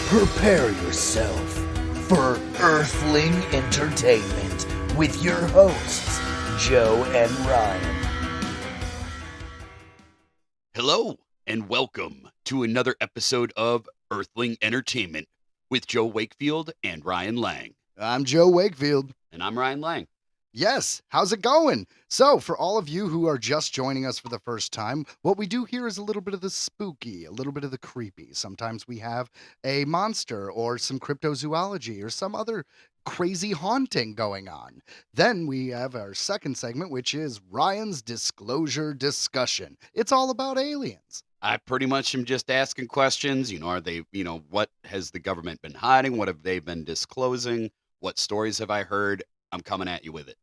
Prepare yourself for Earthling Entertainment with your hosts, Joe and Ryan. Hello, and welcome to another episode of Earthling Entertainment with Joe Wakefield and Ryan Lang. I'm Joe Wakefield. And I'm Ryan Lang. Yes, how's it going? So, for all of you who are just joining us for the first time, what we do here is a little bit of the spooky, a little bit of the creepy. Sometimes we have a monster or some cryptozoology or some other crazy haunting going on. Then we have our second segment, which is Ryan's Disclosure Discussion. It's all about aliens. I pretty much am just asking questions. Are they, what has the government been hiding? What have they been disclosing? What stories have I heard? I'm coming at you with it.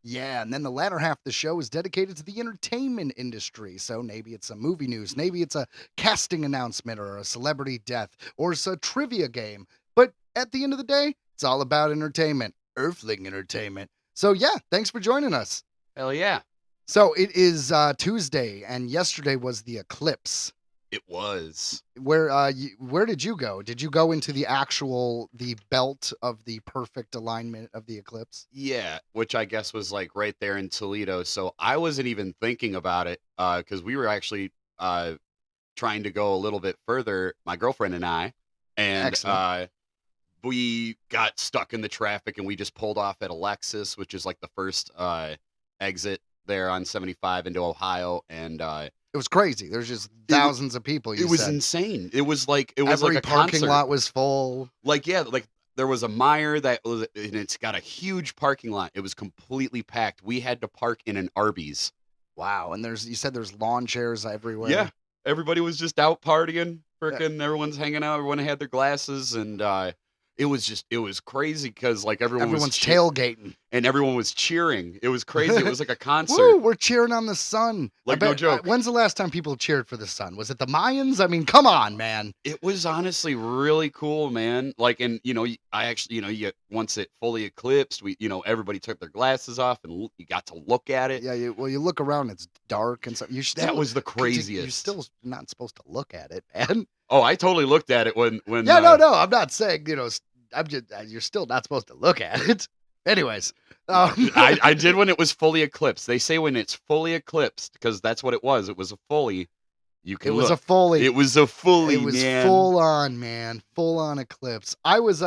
Yeah, and then the latter half of the show is dedicated to the entertainment industry. So maybe it's a movie news, maybe it's a casting announcement or a celebrity death, or it's a trivia game. But at the end of the day, it's all about entertainment, Earthling Entertainment. So yeah, thanks for joining us. Hell yeah. So it is Tuesday, and yesterday was the eclipse. It was. Where did you go? Did you go into the belt of the perfect alignment of the eclipse? Yeah, which I guess was like right there in Toledo. So I wasn't even thinking about it because we were actually trying to go a little bit further, my girlfriend and I, and we got stuck in the traffic and we just pulled off at Alexis, which is like the first exit there on 75 into Ohio, and it was crazy. There's just thousands of people. It was insane. It was like a parking concert. lot was full. Like there was a Meijer and it's got a huge parking lot. It was completely packed. We had to park in an Arby's. Wow. And you said there's lawn chairs everywhere. Yeah, everybody was just out partying. Frickin' everyone's hanging out. Everyone had their glasses, and it was crazy because like everyone's tailgating and everyone was cheering. It was crazy. It was like a concert. Woo, we're cheering on the sun. No joke. When's the last time people cheered for the sun? Was it the Mayans? I mean, come on, man. It was honestly really cool, man. Like, and I actually, once it fully eclipsed, everybody took their glasses off and you got to look at it. Yeah, you look around, it's dark and stuff. That was the craziest. You're still not supposed to look at it, man. Oh, I totally looked at it when. Yeah, no, I'm not saying you're still not supposed to look at it. Anyways, I did when it was fully eclipsed. They say when it's fully eclipsed, because that's what it was. It was a fully. It was a fully. It was full on, man. Full on eclipse. I was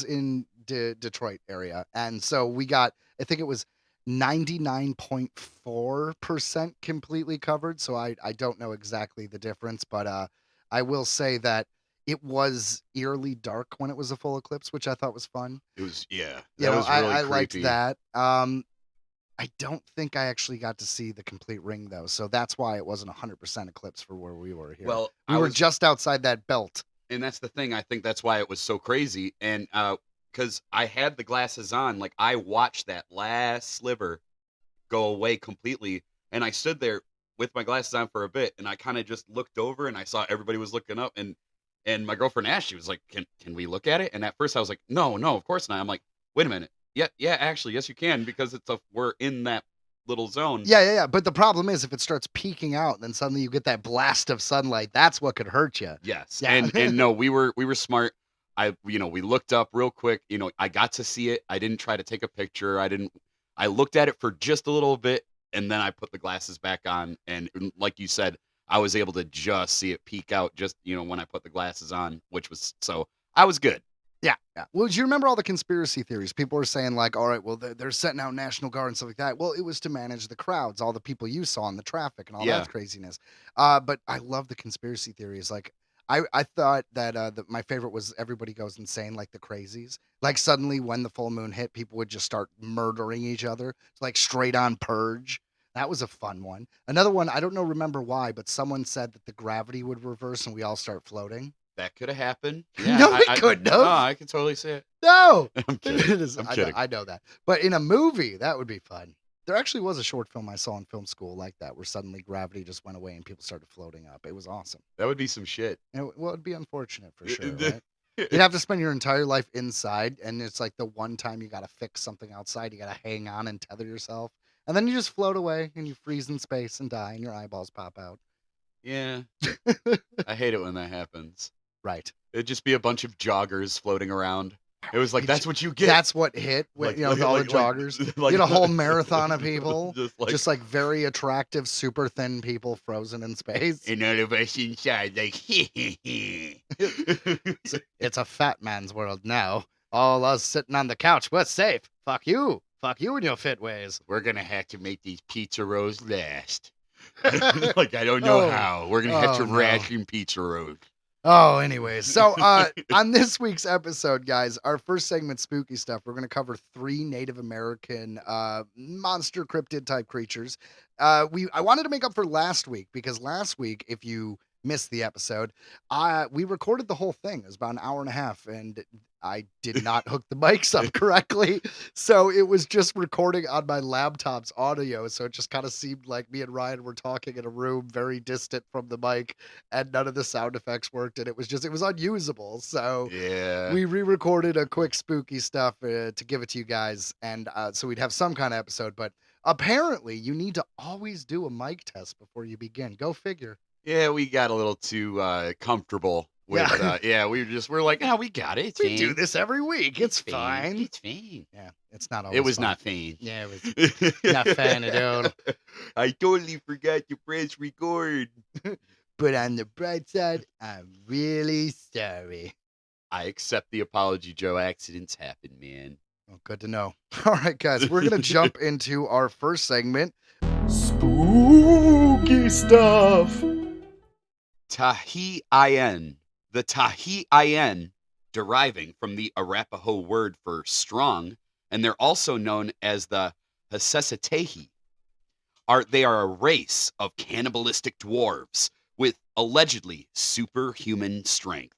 in Detroit area, and so we got. I think it was 99.4% completely covered. So I don't know exactly the difference, but I will say that it was eerily dark when it was a full eclipse, which I thought was fun. It was, yeah. I liked that. I don't think I actually got to see the complete ring, though, so that's why it wasn't 100% eclipse for where we were here. Well, we were just outside that belt. And that's the thing. I think that's why it was so crazy. And because I had the glasses on, like I watched that last sliver go away completely, and I stood there with my glasses on for a bit, and I kind of just looked over, and I saw everybody was looking up, and my girlfriend asked, she was like, can we look at it? And at first I was like, no, of course not. I'm like, wait a minute. Yeah, actually, yes, you can, because we're in that little zone. Yeah. But the problem is if it starts peeking out, and then suddenly you get that blast of sunlight, that's what could hurt you. Yes. Yeah. And no, we were smart. We looked up real quick. I got to see it. I didn't try to take a picture. I looked at it for just a little bit, and then I put the glasses back on. And like you said, I was able to just see it peek out just, when I put the glasses on, so I was good. Yeah. Well, do you remember all the conspiracy theories? People were saying like, all right, well, they're setting out National Guard and stuff like that. Well, it was to manage the crowds, all the people you saw in the traffic and all that craziness. But I love the conspiracy theories. Like, I thought that my favorite was everybody goes insane, like the crazies. Like suddenly when the full moon hit, people would just start murdering each other. It's like straight on purge. That was a fun one. Another one, I don't remember why, but someone said that the gravity would reverse and we all start floating. That could have happened. Yeah, no, it couldn't have. No, I can totally see it. No. I'm kidding. I'm kidding. I know that. But in a movie, that would be fun. There actually was a short film I saw in film school like that, where suddenly gravity just went away and people started floating up. It was awesome. That would be some shit. It'd be unfortunate for sure, right? You'd have to spend your entire life inside, and it's like the one time you got to fix something outside. You got to hang on and tether yourself. And then you just float away and you freeze in space and die and your eyeballs pop out. Yeah. I hate it when that happens. Right. It'd just be a bunch of joggers floating around. It was like, that's what you get. That's what hit with, with all the joggers. You get a whole marathon of people, just like very attractive, super thin people frozen in space. And all of us inside, like, It's a fat man's world now. All us sitting on the couch, we're safe. Fuck you. Fuck you in your fit ways. we're gonna have to make these pizza rolls last. Like, I don't know how. We're gonna have to ration pizza rolls. Oh, anyways. So on this week's episode, guys, our first segment, Spooky Stuff, we're going to cover 3 Native American monster cryptid type creatures. I wanted to make up for last week because last week, if you missed the episode, we recorded the whole thing. It was about an hour and a half, and I did not hook the mics up correctly. So it was just recording on my laptop's audio. So it just kind of seemed like me and Ryan were talking in a room very distant from the mic, and none of the sound effects worked. And it was unusable. So Yeah. we re-recorded a quick Spooky Stuff to give it to you guys. And so we'd have some kind of episode. But apparently you need to always do a mic test before you begin. Go figure. Yeah, we got a little too comfortable with we're like, oh, we got it. It's We fine. do this every week. It's fine. fine. It's fine. Yeah, it's not always It was fun. not fine. Yeah, it was not fun at all. I totally forgot to press record. But on the bright side, I'm really sorry. I accept the apology, Joe. Accidents happen, man. Well, good to know. All right, guys, we're going to jump into our first segment. Spooky stuff. Teihiihan. The Teihiihan, deriving from the Arapaho word for strong, and they're also known as the Teihiihan. They are a race of cannibalistic dwarves with allegedly superhuman strength.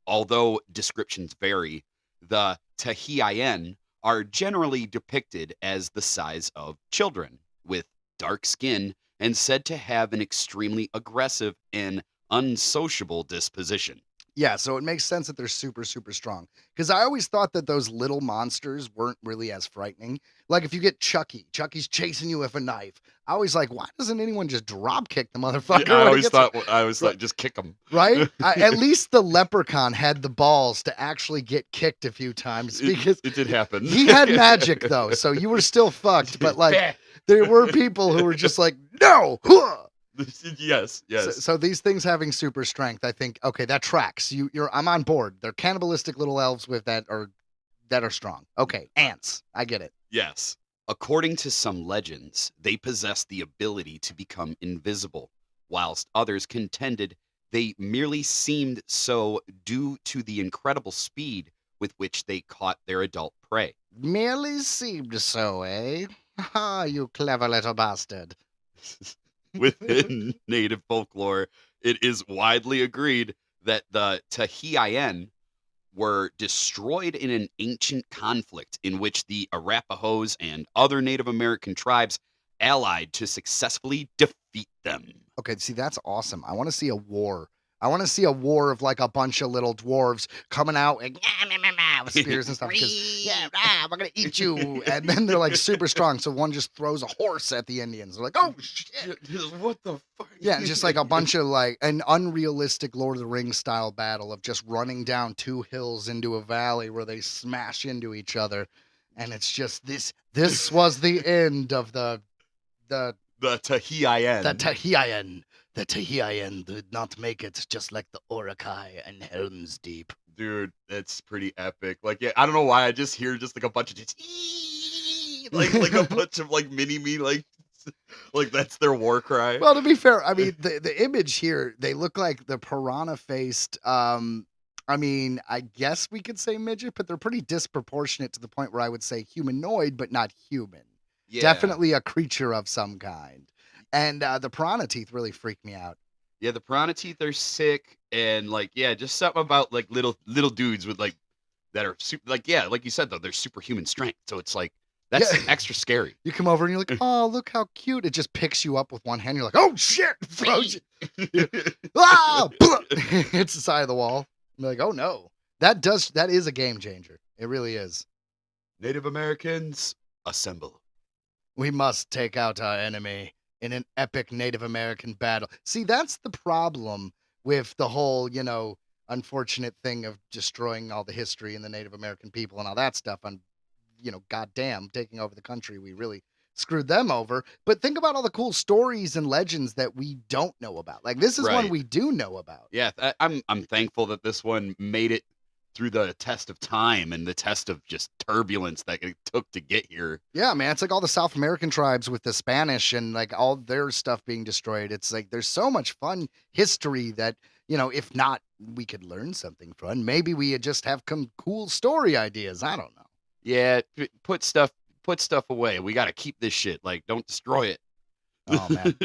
Although descriptions vary, the Teihiihan are generally depicted as the size of children, with dark skin and said to have an extremely aggressive and unsociable disposition. Yeah, so it makes sense that they're super, super strong. Because I always thought that those little monsters weren't really as frightening. Like if you get Chucky's chasing you with a knife. I always like, why doesn't anyone just drop kick the motherfucker? Yeah, I when always it gets thought, just kick them. right? At least the leprechaun had the balls to actually get kicked a few times because it did happen. he had magic though, so you were still fucked. But like, there were people who were just like, no. Yes. So these things having super strength, I think, okay, that tracks. I'm on board. They're cannibalistic little elves with that are strong. Okay, ants. I get it. Yes. According to some legends, they possess the ability to become invisible, whilst others contended they merely seemed so due to the incredible speed with which they caught their adult prey. Merely seemed so, eh? Ha, you clever little bastard. Within native folklore, it is widely agreed that the Teihiihan were destroyed in an ancient conflict in which the Arapahoes and other Native American tribes allied to successfully defeat them. Okay, see, that's awesome. I want to see a war. I want to see a war of like a bunch of little dwarves coming out and with spears and stuff. Because we're gonna eat you, and then they're like super strong. So one just throws a horse at the Indians. They're like, oh shit! What the fuck? Yeah, just like a bunch of like an unrealistic Lord of the Rings style battle of just running down 2 hills into a valley where they smash into each other, and it's just this. This was the end of the Teihiihan. The Teihiihan. The Teihiihan did not make it, just like the Orakai and Helm's Deep. Dude, that's pretty epic. Like, yeah, I don't know why I just hear just like a bunch of just like a bunch of like mini me like that's their war cry. Well, to be fair, I mean the image here, they look like the piranha faced. I mean, I guess we could say midget, but they're pretty disproportionate to the point where I would say humanoid, but not human. Yeah. Definitely a creature of some kind. And the piranha teeth really freak me out. Yeah, the piranha teeth are sick, and like, yeah, just something about like little dudes with like that are super, like, yeah, like you said though, they're superhuman strength. So it's like that's extra scary. You come over and you're like, oh, look how cute! It just picks you up with one hand. You're like, oh shit! Ah! It's the side of the wall. You're like, oh no, that is a game changer. It really is. Native Americans, assemble. We must take out our enemy in an epic Native American battle. See, that's the problem with the whole, unfortunate thing of destroying all the history and the Native American people and all that stuff. On, goddamn, taking over the country, we really screwed them over. But think about all the cool stories and legends that we don't know about. Like this is one Right. we do know about. Yeah, I'm thankful that this one made it through the test of time and the test of just turbulence that it took to get here. Yeah, man, it's like all the South American tribes with the Spanish and like all their stuff being destroyed. It's like there's so much fun history that, if not, we could learn something from. Maybe we just have some cool story ideas. I don't know. Yeah, put stuff away. We got to keep this shit. Like, don't destroy it. Oh man.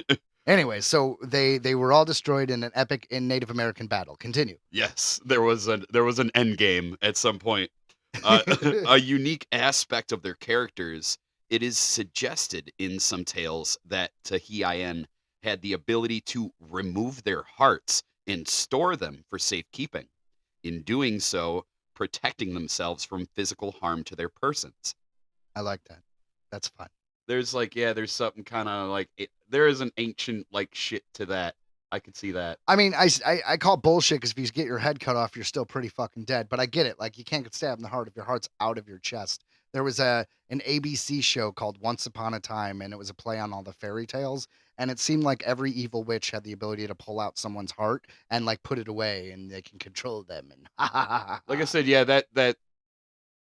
Anyway, so they were all destroyed in an epic Native American battle. Continue. Yes, there was an end game at some point. A unique aspect of their characters. It is suggested in some tales that Teihiihan had the ability to remove their hearts and store them for safekeeping. In doing so, protecting themselves from physical harm to their persons. I like that. That's fun. There's there's something kind of like there is an ancient shit to that. I could see that. I mean, I call bullshit because if you get your head cut off, you're still pretty fucking dead. But I get it. Like, you can't get stabbed in the heart if your heart's out of your chest. There was an ABC show called Once Upon a Time, and it was a play on all the fairy tales. And it seemed like every evil witch had the ability to pull out someone's heart and put it away, and they can control them. And like I said, yeah,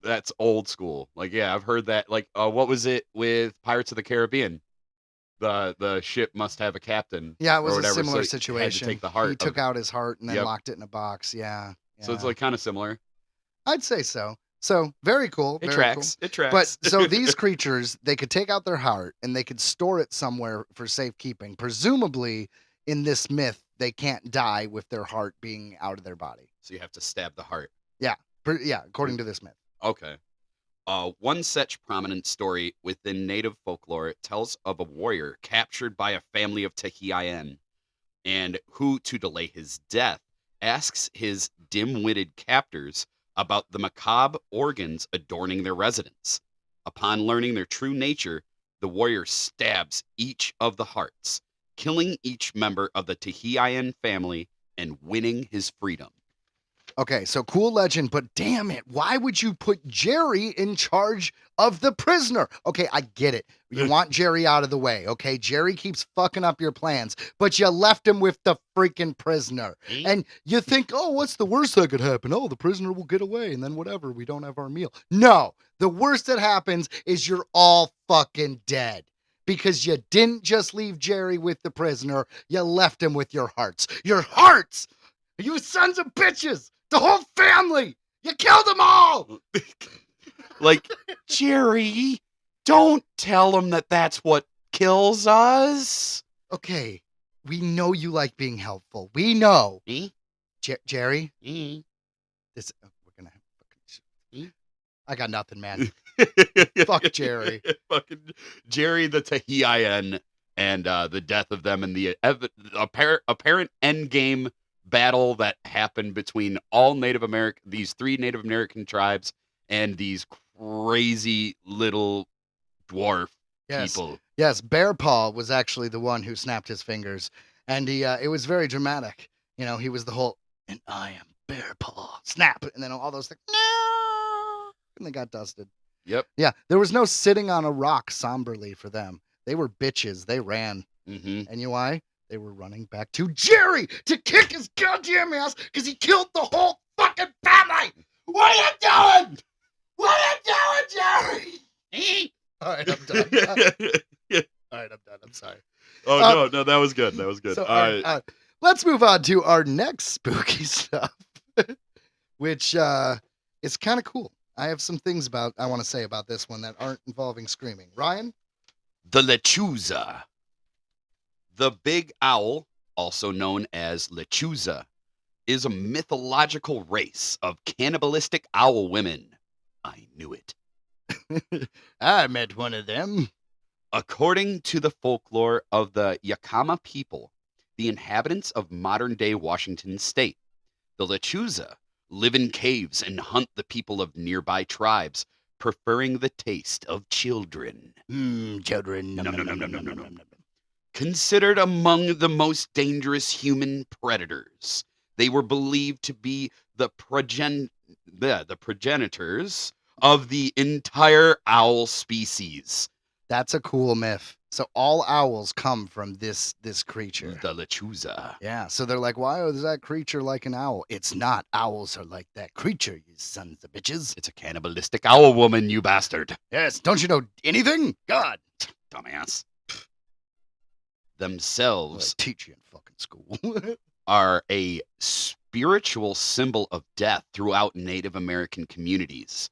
that's old school. I've heard that. What was it with Pirates of the Caribbean? The ship must have a captain. Yeah, it was or whatever, a similar so situation. Had to take the heart. He took out his heart and then Yep. locked it in a box. Yeah. So it's kind of similar. I'd say so. So very cool. It very tracks. cool. It tracks. But so these creatures, they could take out their heart and they could store it somewhere for safekeeping. Presumably, in this myth, they can't die with their heart being out of their body. So you have to stab the heart. Yeah, according to this myth. Okay. One such prominent story within native folklore tells of a warrior captured by a family of Teihiihan, and who, to delay his death, asks his dim-witted captors about the macabre organs adorning their residence. Upon learning their true nature, the warrior stabs each of the hearts, killing each member of the Teihiihan family and winning his freedom. Okay, so cool legend, but damn it, why would you put Jerry in charge of the prisoner? Okay, I get it. You want Jerry out of the way, okay? Jerry keeps fucking up your plans, but you left him with the freaking prisoner. And you think, oh, what's the worst that could happen? Oh, the prisoner will get away, and then whatever, we don't have our meal. No, the worst that happens is you're all fucking dead. Because you didn't just leave Jerry with the prisoner, you left him with your hearts. Your hearts! You sons of bitches! The whole family! You killed them all! Jerry, don't tell him that that's what kills us. Okay, we know you like being helpful. We know. Jerry? This we're gonna have fucking. I got nothing, man. Fuck Jerry. Fucking Jerry the Teihiihan and the death of them and the apparent end game battle that happened between these three Native American tribes and these crazy little dwarf people. Yes, Bear Paw was actually the one who snapped his fingers, and it was very dramatic. He was the whole, and I am Bear Paw, snap, and then all those things, no, and they got dusted. Yep. Yeah, there was no sitting on a rock somberly for them. They were bitches. They ran. Mm-hmm. And you know why? They were running back to Jerry to kick his goddamn ass because he killed the whole fucking family. What are you doing? What are you doing, Jerry? All right, I'm done. All right, I'm done. I'm sorry. Oh, no, that was good. That was good. So, all right. Let's move on to our next spooky stuff, which is kind of cool. I have some things I want to say about this one that aren't involving screaming. Ryan? The Lechuza. The big owl, also known as Lechuza, is a mythological race of cannibalistic owl women. I knew it. I met one of them. According to the folklore of the Yakama people, the inhabitants of modern-day Washington state, the Lechuza live in caves and hunt the people of nearby tribes, preferring the taste of children. Children. Nom, nom, nom, nom, nom, nom, nom. Considered among the most dangerous human predators, They were believed to be the progenitors of the entire owl species. That's a cool myth. So all owls come from this creature. The Lechuza. Yeah. So they're like, why is that creature like an owl? It's not. Owls are like that creature, you sons of bitches. It's a cannibalistic owl woman, you bastard. Yes. Don't you know anything? God. Dumbass. Well, Themselves I teach you in fucking school. are a spiritual symbol of death throughout Native American communities.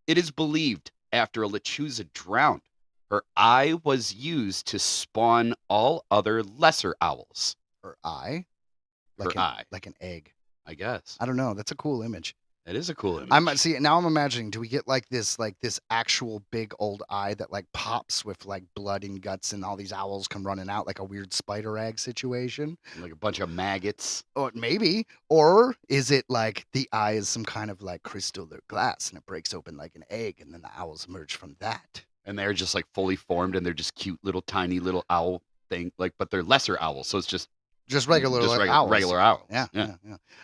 It is believed after a Lechuza drowned, her eye was used to spawn all other lesser owls. Her eye? Her eye. Like an egg. I guess. I don't know. That's a cool image. It is a cool image. Now I'm imagining, do we get like this actual big old eye that like pops with like blood and guts and all these owls come running out like a weird spider egg situation? Like a bunch of maggots. Or maybe. Or is it like the eye is some kind of like crystal or glass and it breaks open like an egg and then the owls emerge from that? And they're just like fully formed and they're just cute little tiny little owl thing. Like, but they're lesser owls. So it's just regular owls. Regular owls. Yeah.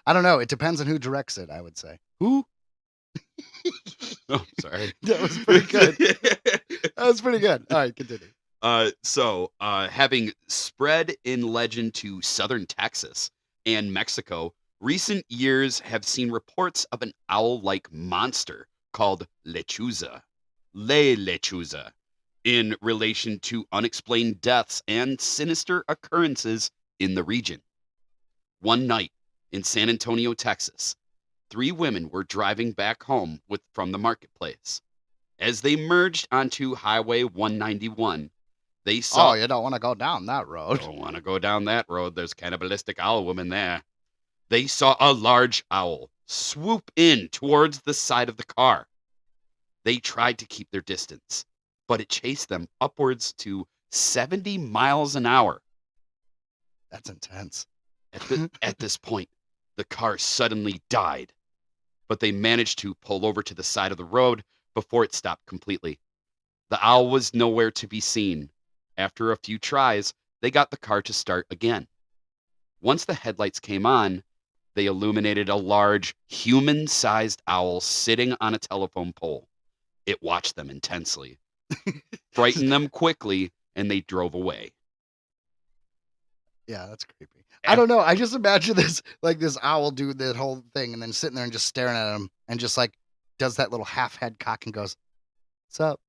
I don't know. It depends on who directs it, I would say. Who? Oh, sorry. That was pretty good. That was pretty good. All right, continue. Having spread in legend to southern Texas and Mexico, recent years have seen reports of an owl-like monster called Lechuza, in relation to unexplained deaths and sinister occurrences in the region. One night in San Antonio, Texas, 3 women were driving back home from the marketplace. As they merged onto Highway 191, they saw... Oh, you don't want to go down that road. Don't want to go down that road. There's cannibalistic owl woman there. They saw a large owl swoop in towards the side of the car. They tried to keep their distance, but it chased them upwards to 70 miles an hour. That's intense. At this point, the car suddenly died, but they managed to pull over to the side of the road before it stopped completely. The owl was nowhere to be seen. After a few tries, they got the car to start again. Once the headlights came on, they illuminated a large, human-sized owl sitting on a telephone pole. It watched them intensely, frightened them quickly, and they drove away. Yeah, that's creepy. I don't know. I just imagine this owl do that whole thing and then sitting there and just staring at him and just like does that little half head cock and goes, "What's up?"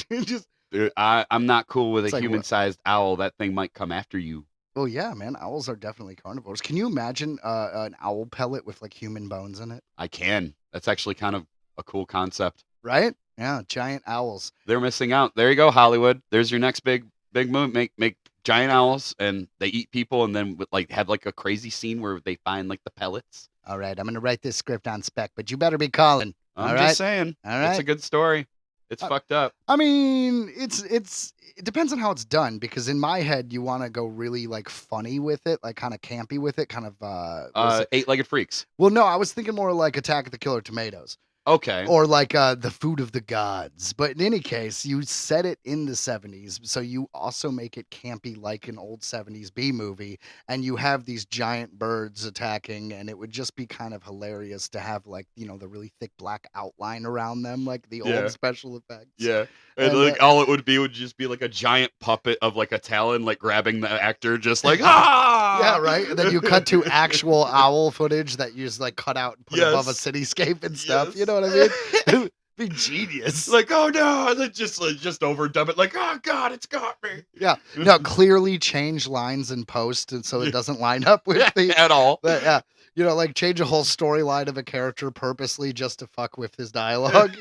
Just. Dude, I'm not cool with It's a like, human-sized owl. That thing might come after you. Oh yeah, man. Owls are definitely carnivores. Can you imagine an owl pellet with like human bones in it? I can. That's actually kind of a cool concept. Right? Yeah, giant owls. They're missing out. There you go, Hollywood. There's your next big move. Make giant owls, and they eat people, and then like have like a crazy scene where they find like the pellets. All right, I'm gonna write this script on spec, but you better be calling. I'm just saying. All right. It's a good story. It's fucked up. I mean, it depends on how it's done, because in my head you want to go really like funny with it, like kind of campy with it, kind of 8-legged freaks. Well, no, I was thinking more like Attack of the Killer Tomatoes. Okay. Or like the food of the gods. But in any case, you set it in the 70s, so you also make it campy like an old 70s B movie, and you have these giant birds attacking, and it would just be kind of hilarious to have like, you know, the really thick black outline around them, like the old special effects. Yeah. And like all it would just be like a giant puppet of like a talon like grabbing the actor just like ah. Yeah, right. And then you cut to actual owl footage that you just like cut out and put above a cityscape and stuff. You know what I mean? It'd be genius. Like, oh no, and then just overdub it like, oh god, it's got me. Yeah. No, clearly change lines in post and so it doesn't line up with the at all. But, yeah. You know, like change a whole storyline of a character purposely just to fuck with his dialogue.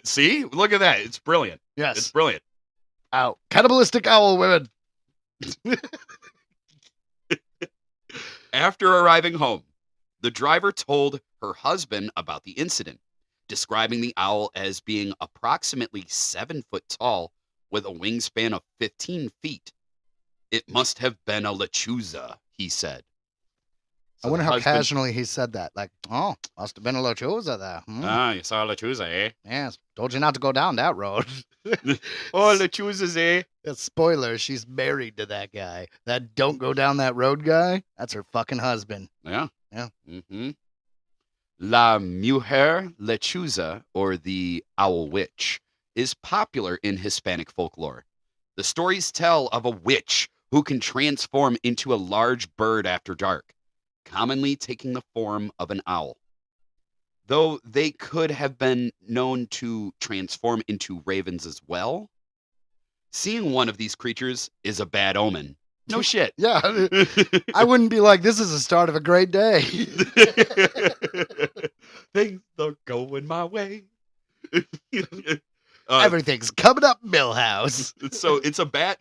See? Look at that. It's brilliant. Yes. It's brilliant. Ow. Cannibalistic owl women. After arriving home, the driver told her husband about the incident, describing the owl as being approximately 7 foot tall with a wingspan of 15 feet. It must have been a Lechuza, he said. I So wonder the how husband, casually he said that. Like, oh, must have been a Lechuza there. you saw Lechuza, eh? Yes, told you not to go down that road. Oh, Lechuza's, eh? Spoiler, she's married to that guy. That don't go down that road guy, that's her fucking husband. Yeah. Yeah. Mm-hmm. La Mujer Lechuza, or the Owl Witch, is popular in Hispanic folklore. The stories tell of a witch who can transform into a large bird after dark, commonly taking the form of an owl. Though they could have been known to transform into ravens as well, seeing one of these creatures is a bad omen. No shit. Yeah, I wouldn't be like, this is the start of a great day. Things don't going my way. Everything's coming up, Millhouse. So it's a bad.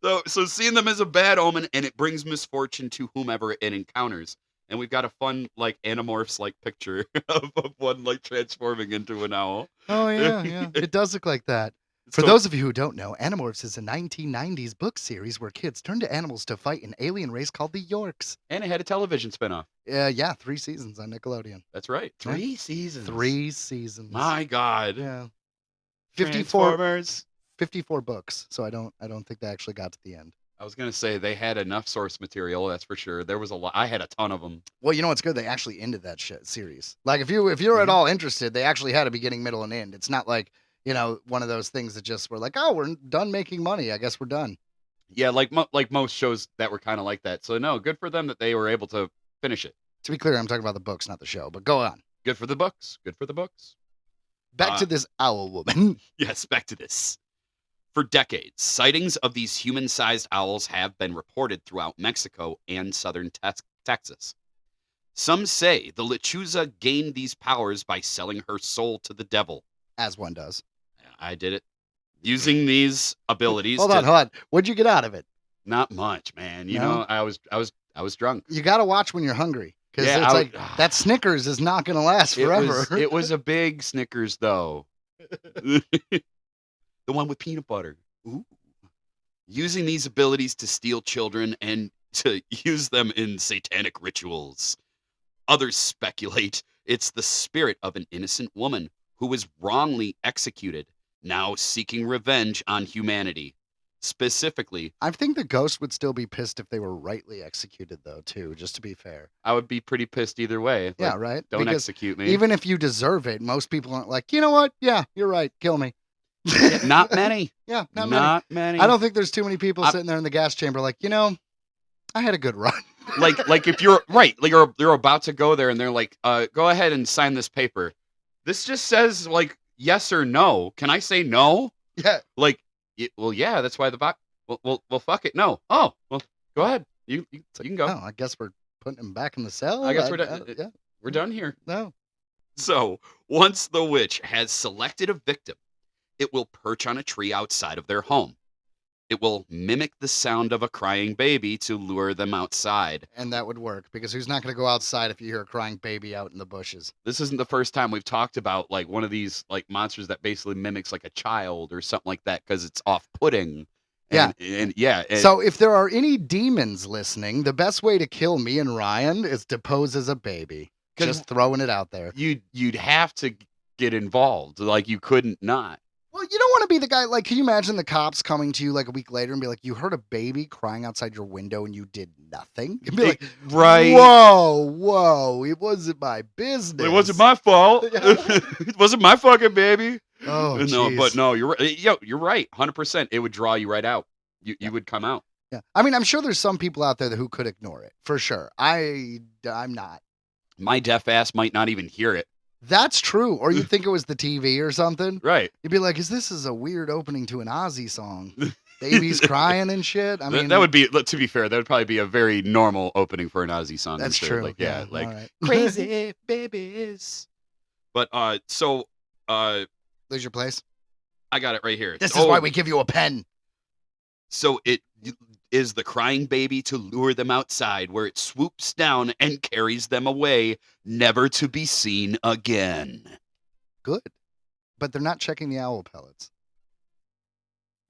So seeing them as a bad omen, and it brings misfortune to whomever it encounters. And we've got a fun like Animorphs like picture of one like transforming into an owl. Oh yeah. It does look like that. For So- those of you who don't know, Animorphs is a 1990s book series where kids turn to animals to fight an alien race called the Yorks. And it had a television spinoff. Yeah, 3 seasons on Nickelodeon. That's right. Yeah. 3 seasons. 3 seasons. My God. Yeah. 54 Transformers. 54 books, so I don't think they actually got to the end. I was gonna say they had enough source material, that's for sure. There was a lot. I had a ton of them. Well, you know what's good? They actually ended that shit series. Like if you're at all interested, they actually had a beginning, middle, and end. It's not like, one of those things that just were like, oh, we're done making money. I guess we're done. Yeah, like most shows that were kind of like that. So no, good for them that they were able to finish it. To be clear, I'm talking about the books, not the show. But go on. Good for the books. Good for the books. Back to this owl woman. Yes, back to this. For decades, sightings of these human-sized owls have been reported throughout Mexico and southern Texas. Some say the Lechuza gained these powers by selling her soul to the devil. As one does. I did it. Using these abilities. Hold on. What'd you get out of it? Not much, man. You No? know, I was drunk. You got to watch when you're hungry. Because Yeah, it's like, that Snickers is not going to last forever. It was a big Snickers, though. The one with peanut butter. Ooh. Using these abilities to steal children and to use them in satanic rituals. Others speculate it's the spirit of an innocent woman who was wrongly executed, now seeking revenge on humanity. Specifically, I think the ghost would still be pissed if they were rightly executed, though, too, just to be fair. I would be pretty pissed either way. Like, Yeah, right? Don't Because execute me. even if you deserve it, most people aren't like, you know what? Yeah, you're right. Kill me. Yeah, not many. Yeah, not many. Not many. I don't think there's too many people sitting there in the gas chamber like, I had a good run. like if you're right, like you're about to go there and they're like, go ahead and sign this paper. This just says like yes or no. Can I say no? Yeah. Like, well, yeah, that's why the box. Well, fuck it. No. Oh, well, go ahead. You can go. Oh, I guess we're putting him back in the cell. I guess we're done. Yeah. We're done here. No. So once the witch has selected a victim, it will perch on a tree outside of their home. It will mimic the sound of a crying baby to lure them outside. And that would work because who's not going to go outside if you hear a crying baby out in the bushes? This isn't the first time we've talked about like one of these like monsters that basically mimics like a child or something like that because it's off-putting. So if there are any demons listening, the best way to kill me and Ryan is to pose as a baby. Just throwing it out there. You'd have to get involved. Like you couldn't not. Well, you don't want to be the guy, like, can you imagine the cops coming to you like a week later and be like, you heard a baby crying outside your window and you did nothing? And be like, right. Whoa, it wasn't my business. It wasn't my fault. It wasn't my fucking baby. Oh, no, geez. but no, you're right. Yo, you're right. 100%. It would draw you right out. You would come out. Yeah. I mean, I'm sure there's some people out there who could ignore it, for sure. I'm not. My deaf ass might not even hear it. That's true. Or you'd think it was the TV or something. Right. You'd be like, this is a weird opening to an Ozzy song. Babies crying and shit. I mean, that would be, to be fair, that would probably be a very normal opening for an Ozzy song. That's I'm sure. true. Like, yeah, like all right. crazy babies. But Lose your place. I got it right here. This is why we give you a pen. So it is the crying baby to lure them outside, where it swoops down and carries them away, never to be seen again. Good. But they're not checking the owl pellets.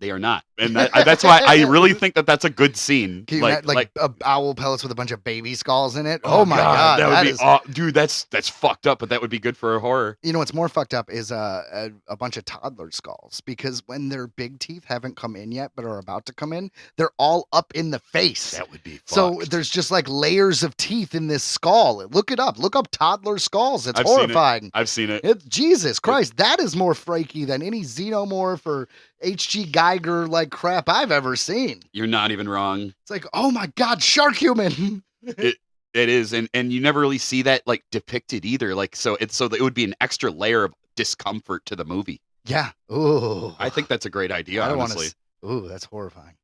They are not, and that's why I really think that that's a good scene. Can you imagine, like owl pellets with a bunch of baby skulls in it? Oh my God, that would be dude. That's fucked up, but that would be good for a horror. You know what's more fucked up is a bunch of toddler skulls, because when their big teeth haven't come in yet but are about to come in, they're all up in the face. That would be fucked. So there's just like layers of teeth in this skull. Look it up. Look up toddler skulls. It's horrifying. I've seen it. Jesus Christ, that is more freaky than any xenomorph or H.G. Geiger like crap I've ever seen. You're not even wrong. It's like, oh my God, shark human. It is, and you never really see that like depicted either. Like so it would be an extra layer of discomfort to the movie. Yeah. Ooh. I think that's a great idea, honestly. Ooh, that's horrifying.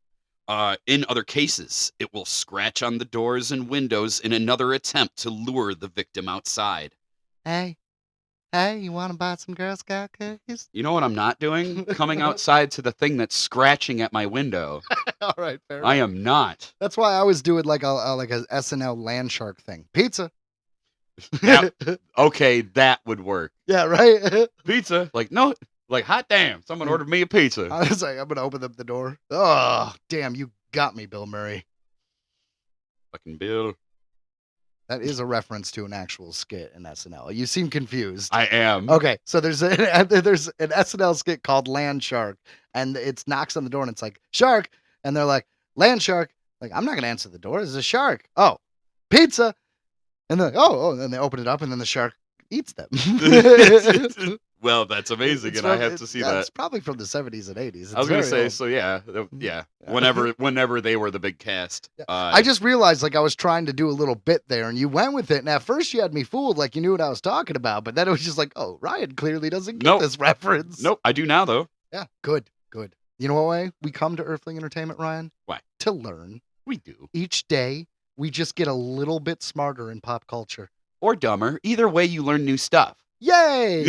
In other cases, it will scratch on the doors and windows in another attempt to lure the victim outside. Hey, you want to buy some Girl Scout cookies? You know what I'm not doing? Coming outside to the thing that's scratching at my window. All right, fair I enough. am not. That's why I always do it like a SNL land shark thing. Pizza. Okay, that would work. Yeah, right? Pizza? Like, no, like, hot damn, someone ordered me a pizza. I was like, I'm going to open up the door. Oh, damn, you got me, Bill Murray. Fucking Bill. That is a reference to an actual skit in SNL. You seem confused. I am. Okay, so there's an SNL skit called Land Shark, and it knocks on the door, and it's like, shark, and they're like, land shark. Like, I'm not going to answer the door. There's a shark. Oh, pizza. And they're like, oh, and then they open it up, and then the shark eats them. Well, that's amazing, I have to see that. It's probably from the 70s and 80s. I was going to say, old. So yeah. Whenever they were the big cast. I just realized, like, I was trying to do a little bit there, and you went with it, and at first you had me fooled, like you knew what I was talking about, but then it was just like, oh, Ryan clearly doesn't get this reference. Nope, I do now, though. Yeah, good. You know what way we come to Earthling Entertainment, Ryan? Why? To learn. We do. Each day, we just get a little bit smarter in pop culture. Or dumber. Either way, you learn new stuff. Yay!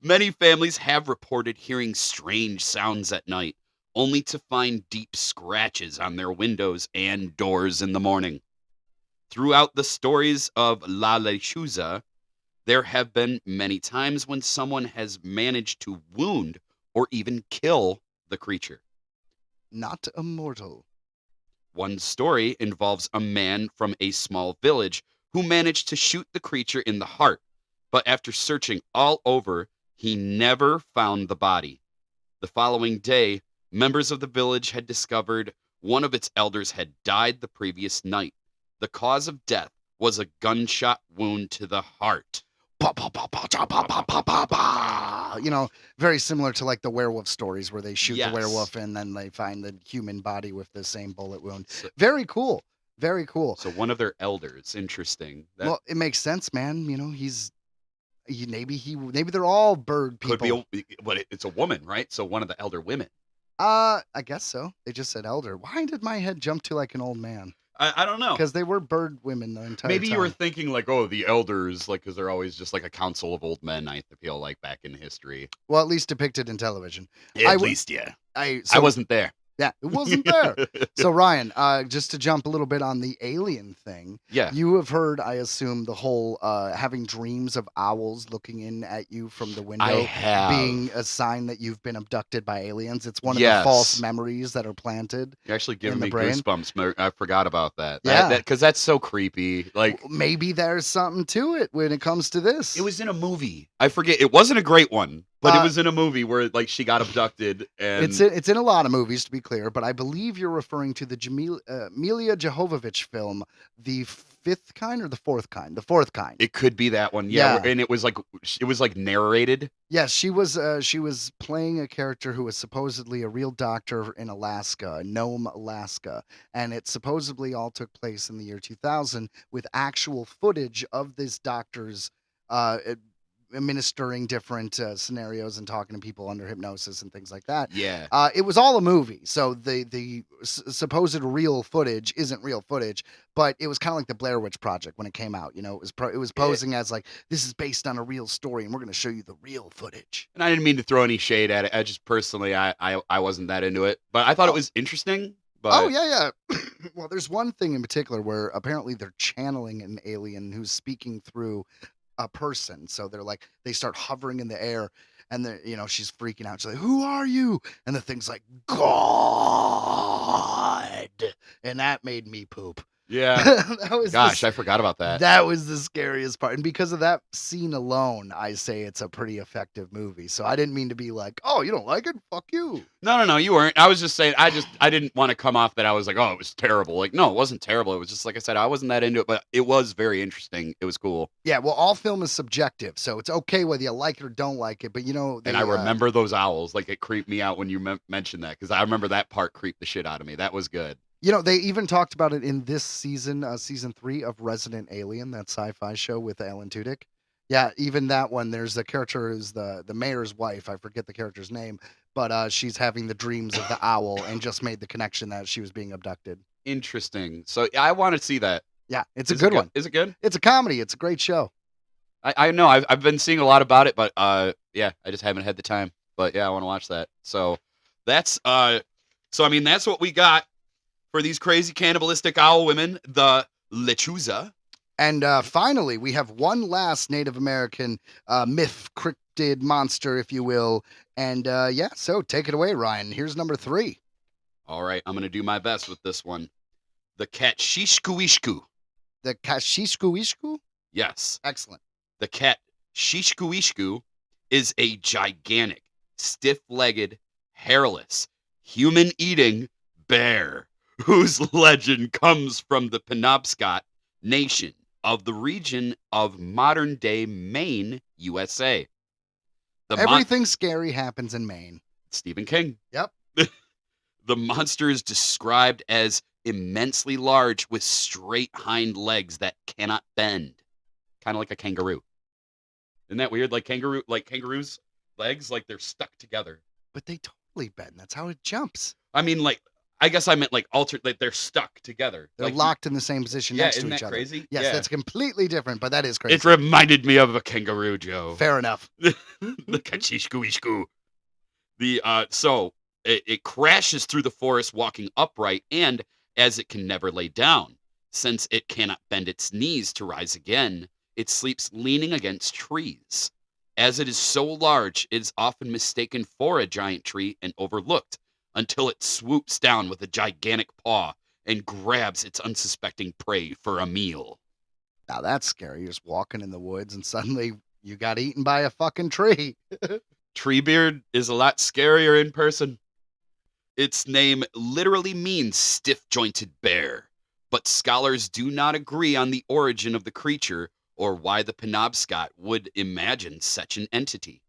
Many families have reported hearing strange sounds at night, only to find deep scratches on their windows and doors in the morning. Throughout the stories of La Lechuza, there have been many times when someone has managed to wound or even kill the creature. Not immortal. One story involves a man from a small village who managed to shoot the creature in the heart, but after searching all over, he never found the body. The following day, members of the village had discovered one of its elders had died the previous night. The cause of death was a gunshot wound to the heart. You know, very similar to like the werewolf stories where they shoot Yes. the werewolf and then they find the human body with the same bullet wound. Very cool. Very cool. So one of their elders, interesting. Well, it makes sense, man. You know, maybe they're all bird people. Could be, but it's a woman, right? So one of the elder women. I guess so. They just said elder. Why did my head jump to like an old man? I don't know. Because they were bird women the entire Maybe time. you were thinking like, oh, the elders, like, because they're always just like a council of old men. I feel like back in history. Well, at least depicted in television. At least, yeah. I wasn't there. Yeah, it wasn't there. So Ryan, just to jump a little bit on the alien thing. Yeah. You have heard, I assume, the whole having dreams of owls looking in at you from the window. I have. Being a sign that you've been abducted by aliens. It's one of the false memories that are planted. You're actually giving me brain. goosebumps. I forgot about that. Yeah. Because that's so creepy. Like, maybe there's something to it when it comes to this. it was in a movie. I forget. It wasn't a great one, but it was in a movie where like she got abducted. And it's in a lot of movies, to be clear, but I believe you're referring to the Mila Jovovich film, The Fifth Kind or The Fourth Kind? The Fourth Kind. It could be that one. Yeah. And it was like narrated. Yes, she was playing a character who was supposedly a real doctor in Alaska, Nome, Alaska, and it supposedly all took place in the year 2000 with actual footage of this doctor's administering different scenarios and talking to people under hypnosis and things like that. Yeah. It was all a movie, so the supposed real footage isn't real footage, but it was kind of like the Blair Witch Project when it came out. You know, it was posing as like, this is based on a real story, and we're going to show you the real footage. And I didn't mean to throw any shade at it. I just personally, I wasn't that into it, but I thought it was interesting. But Oh yeah. Well, there's one thing in particular where apparently they're channeling an alien who's speaking through a person. So they start hovering in the air, and she's freaking out. She's like, "Who are you?" And the thing's like, "God," and that made me poop. Yeah. That was Gosh, I forgot about that. That was the scariest part. And because of that scene alone, I say it's a pretty effective movie. So I didn't mean to be like, "Oh, you don't like it? Fuck you." No, you weren't. I was just saying, I didn't want to come off that I was like, oh, it was terrible. Like, no, it wasn't terrible. It was just, like I said, I wasn't that into it, but it was very interesting. It was cool. Yeah, well, all film is subjective, so it's okay whether you like it or don't like it. But And I remember those owls. Like, it creeped me out when you mentioned that, because I remember that part creeped the shit out of me. That was good. They even talked about it in this season, season 3 of Resident Alien, that sci-fi show with Alan Tudyk. Yeah, even that one, there's a character who's the mayor's wife. I forget the character's name, but she's having the dreams of the owl and just made the connection that she was being abducted. Interesting. So I want to see that. Yeah, it's a good one. Is it good? It's a comedy. It's a great show. I know. I've been seeing a lot about it, but yeah, I just haven't had the time. But yeah, I want to watch that. So that's that's what we got for these crazy cannibalistic owl women, the Lechuza. And finally, we have one last Native American myth, cryptid monster, if you will. And so take it away, Ryan. Here's number 3. All right, I'm going to do my best with this one. The Katshituashku. The Katshituashku? Yes. Excellent. The Katshituashku is a gigantic, stiff-legged, hairless, human-eating bear whose legend comes from the Penobscot Nation of the region of modern-day Maine, USA. Everything scary happens in Maine. Stephen King. Yep. The monster is described as immensely large with straight hind legs that cannot bend. Kind of like a kangaroo. Isn't that weird? Like kangaroos' legs, like they're stuck together. But they totally bend. That's how it jumps. I mean, I guess I meant altered, like they're stuck together. They're locked in the same position next to each other. Crazy? Yes, yeah. That's completely different, but that is crazy. It reminded me of a kangaroo, Joe. Fair enough. The Katshituashku. It crashes through the forest walking upright, and as it can never lay down, since it cannot bend its knees to rise again, it sleeps leaning against trees. As it is so large, it is often mistaken for a giant tree and overlooked until it swoops down with a gigantic paw and grabs its unsuspecting prey for a meal. Now that's scary. You're just walking in the woods and suddenly you got eaten by a fucking tree. Treebeard is a lot scarier in person. Its name literally means stiff-jointed bear, but scholars do not agree on the origin of the creature or why the Penobscot would imagine such an entity.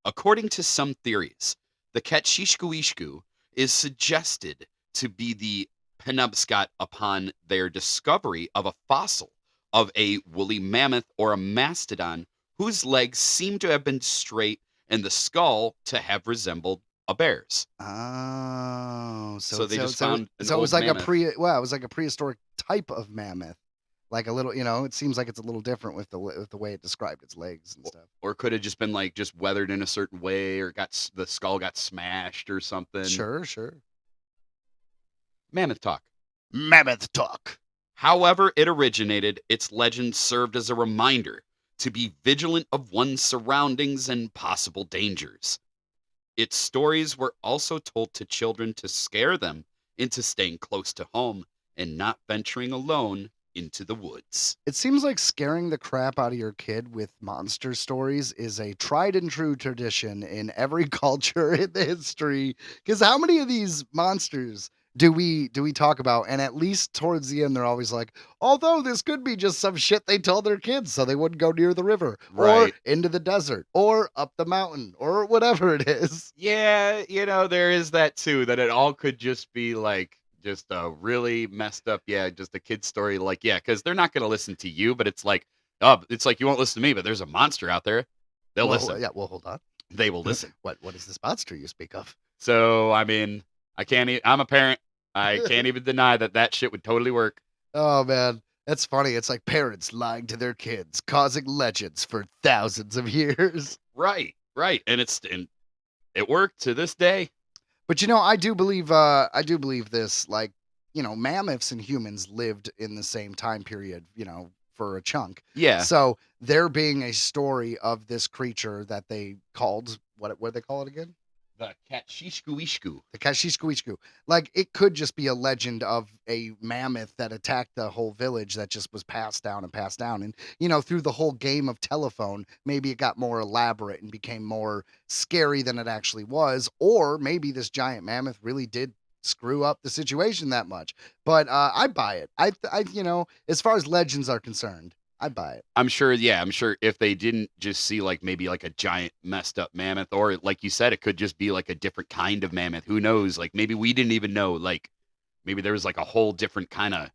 According to some theories, the Katshituashku is suggested to be the Penobscot upon their discovery of a fossil of a woolly mammoth or a mastodon whose legs seem to have been straight and the skull to have resembled a bear's. Oh, so they just found an so it was old like mammoth. it was like a prehistoric type of mammoth. Like a little, it seems like it's a little different with the way it described its legs and stuff. Or could have just been just weathered in a certain way, or the skull got smashed or something. Sure. Mammoth talk. Mammoth talk. However it originated, its legend served as a reminder to be vigilant of one's surroundings and possible dangers. Its stories were also told to children to scare them into staying close to home and not venturing alone into the woods. It seems like scaring the crap out of your kid with monster stories is a tried and true tradition in every culture in the history. Because how many of these monsters do we talk about? And at least towards the end, they're always like, although this could be just some shit they told their kids so they wouldn't go near the river, right, or into the desert, or up the mountain, or whatever it is. Yeah, there is that too, that it all could just be just a really messed up, just a kid's story. Because they're not going to listen to you, but it's like you won't listen to me, but there's a monster out there. They'll listen. Yeah, well, hold on. They will listen. What is this monster you speak of? So, I mean, I'm a parent. I can't even deny that shit would totally work. Oh, man. That's funny. It's like parents lying to their kids, causing legends for thousands of years. Right. And it worked to this day. But I do believe this, mammoths and humans lived in the same time period, for a chunk. Yeah. So there being a story of this creature that they called, what did they call it again? The Katshituashku. The Katshituashku. Like, it could just be a legend of a mammoth that attacked the whole village that just was passed down and passed down. And, through the whole game of telephone, maybe it got more elaborate and became more scary than it actually was. Or maybe this giant mammoth really did screw up the situation that much. But I buy it. I as far as legends are concerned, I buy it. I'm sure if they didn't just see like maybe like a giant messed up mammoth, or like you said, it could just be like a different kind of mammoth. Who knows? Like maybe we didn't even know, like maybe there was like a whole different kind of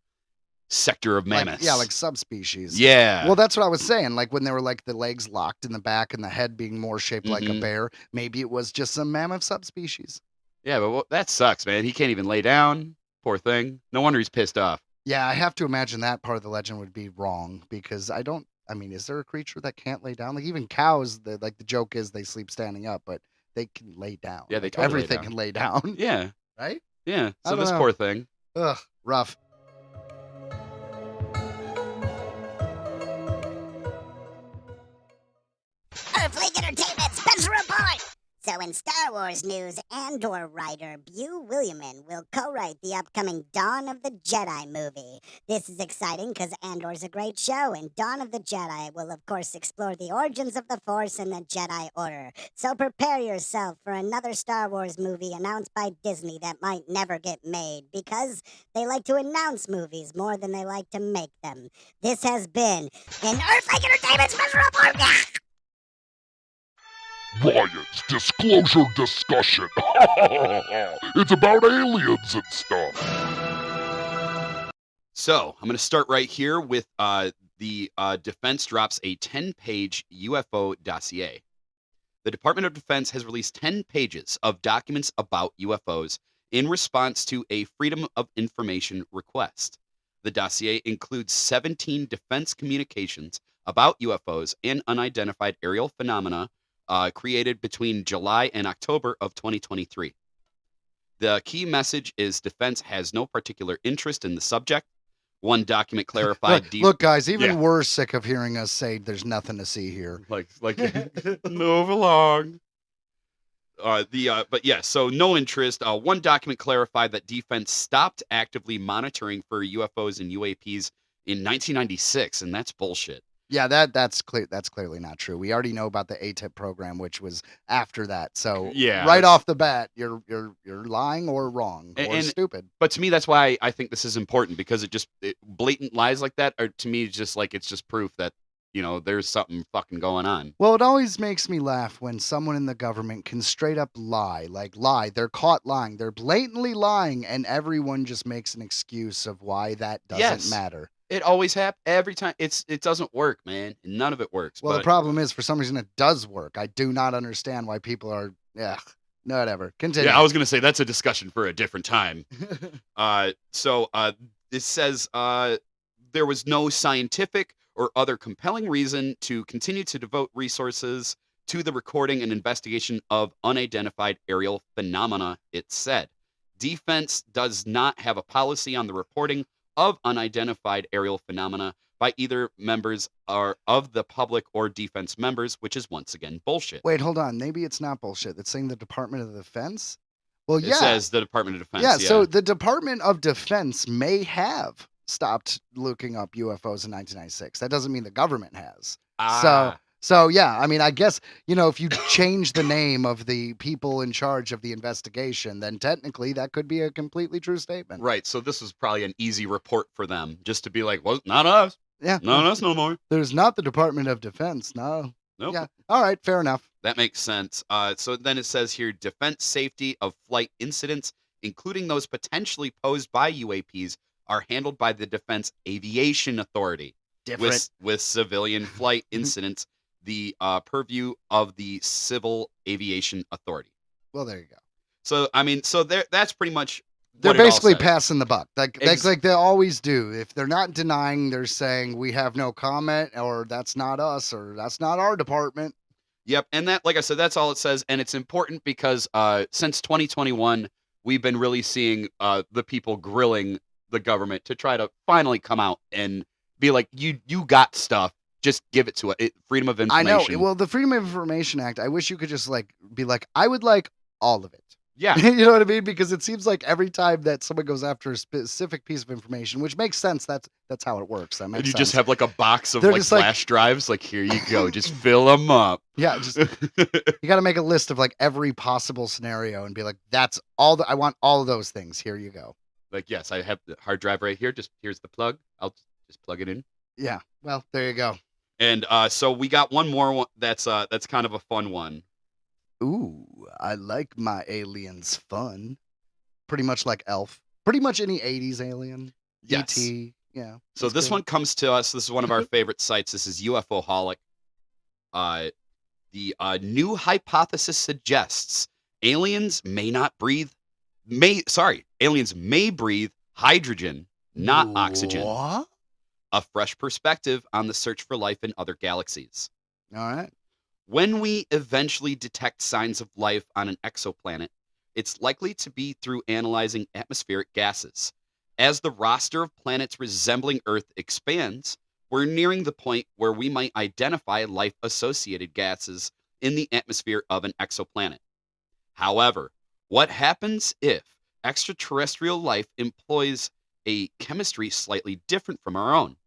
sector of mammoths. Like subspecies. Yeah. Well, that's what I was saying. Like when they were like the legs locked in the back and the head being more shaped like a bear, maybe it was just some mammoth subspecies. Yeah, but that sucks, man. He can't even lay down. Poor thing. No wonder he's pissed off. Yeah, I have to imagine that part of the legend would be wrong because is there a creature that can't lay down? Like even cows, the joke is they sleep standing up, but they can lay down. Yeah, they like, totally everything lay down. can lay down. Yeah. Right? Yeah. I So don't this know. poor thing. Ugh, rough. Earthling Entertainment special report! So in Star Wars news, Andor writer Bew Williamson will co-write the upcoming Dawn of the Jedi movie. This is exciting because Andor's a great show, and Dawn of the Jedi will of course explore the origins of the Force and the Jedi Order. So prepare yourself for another Star Wars movie announced by Disney that might never get made, because they like to announce movies more than they like to make them. This has been an Earthling Entertainment special report! Ryan's disclosure discussion. It's about aliens and stuff. So I'm going to start right here with the Defense drops a 10-page UFO dossier. The Department of Defense has released 10 pages of documents about UFOs in response to a Freedom of Information request. The dossier includes 17 defense communications about UFOs and unidentified aerial phenomena created between July and October of 2023. The key message is defense has no particular interest in the subject. One document clarified... Look, guys, even we're sick of hearing us say there's nothing to see here. Like move along. So no interest. One document clarified that defense stopped actively monitoring for UFOs and UAPs in 1996, and that's bullshit. Yeah, that's clear. That's clearly not true. We already know about the ATIP program, which was after that. So right off the bat, you're lying or wrong or stupid. But to me, that's why I think this is important, because it blatant lies like that are, to me, just like it's just proof that there's something fucking going on. Well, it always makes me laugh when someone in the government can straight up lie. They're caught lying. They're blatantly lying, and everyone just makes an excuse of why that doesn't matter. It always happens every time. It doesn't work, man. None of it works. Well, the problem is, for some reason, it does work. I do not understand why people are, whatever. Continue. Yeah, I was going to say that's a discussion for a different time. This says there was no scientific or other compelling reason to continue to devote resources to the recording and investigation of unidentified aerial phenomena, it said. Defense does not have a policy on the reporting of unidentified aerial phenomena by either members of the public or defense members, which is once again bullshit. Wait, hold on. Maybe it's not bullshit. It's saying the Department of Defense? Well, It says the Department of Defense. Yeah, so the Department of Defense may have stopped looking up UFOs in 1996. That doesn't mean the government has. So yeah, I mean, I guess, if you change the name of the people in charge of the investigation, then technically that could be a completely true statement. Right. So this was probably an easy report for them, just to be like, well, not us. Yeah. Not us no more. There's not the Department of Defense. No. Nope. Yeah. All right. Fair enough. That makes sense. So then it says here, defense safety of flight incidents, including those potentially posed by UAPs, are handled by the Defense Aviation Authority. Different. With civilian flight incidents, the purview of the Civil Aviation Authority. Well, there you go. So, I mean, that's pretty much they're what it all basically says. passing the buck. Like they always do. If they're not denying, they're saying we have no comment, or that's not us, or that's not our department. Yep. And that, like I said, that's all it says. And it's important because since 2021, we've been really seeing the people grilling the government to try to finally come out and be like, you got stuff. Just give it to it. Freedom of I know. information. Well, the Freedom of Information Act, I wish you could just like be like, I would like all of it. Yeah. You know what I mean? Because it seems like every time that someone goes after a specific piece of information, which makes sense, that's how it works. That makes And you sense. just have like a box of They're like just like- flash drives. Like, here you go. Just fill them up. Yeah, just you got to make a list of like every possible scenario and be like, that's all I want all of those things. Here you go. Like, yes, I have the hard drive right here. Just here's the plug. I'll just plug it in. Yeah. Well, there you go. And so we got one more one that's kind of a fun one. Ooh, I like my aliens fun. Pretty much like Elf. Pretty much any 80s alien. Yes. E.T. Yeah. So that's this good. one comes to us. This is one of our favorite sites. This is UFOholic. The new hypothesis suggests aliens aliens may breathe hydrogen, not oxygen. What? A fresh perspective on the search for life in other galaxies. All right. When we eventually detect signs of life on an exoplanet, it's likely to be through analyzing atmospheric gases. As the roster of planets resembling Earth expands, we're nearing the point where we might identify life-associated gases in the atmosphere of an exoplanet. However, what happens if extraterrestrial life employs a chemistry slightly different from our own?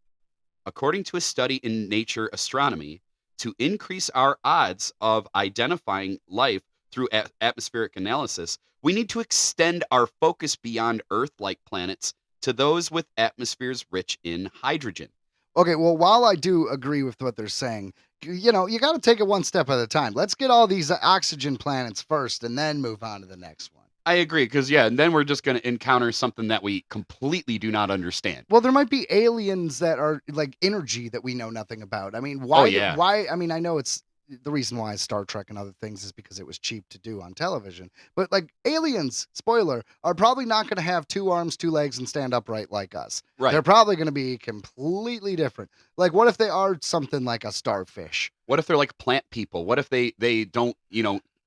According to a study in Nature Astronomy, to increase our odds of identifying life through atmospheric analysis, we need to extend our focus beyond Earth-like planets to those with atmospheres rich in hydrogen. Okay, well, while I do agree with what they're saying, you know, you got to take it one step at a time. Let's get all these oxygen planets first and then move on to the next one. I agree, because, and then we're just going to encounter something that we completely do not understand. Well, there might be aliens that are like energy that we know nothing about. I mean, why? yeah. Why? I mean, I know it's the reason why Star Trek and other things is because it was cheap to do on television. But like aliens, spoiler, are probably not going to have 2 arms, 2 legs, and stand upright like us. Right. They're probably going to be completely different. Like, what if they are something like a starfish? What if they're like plant people? What if they don't,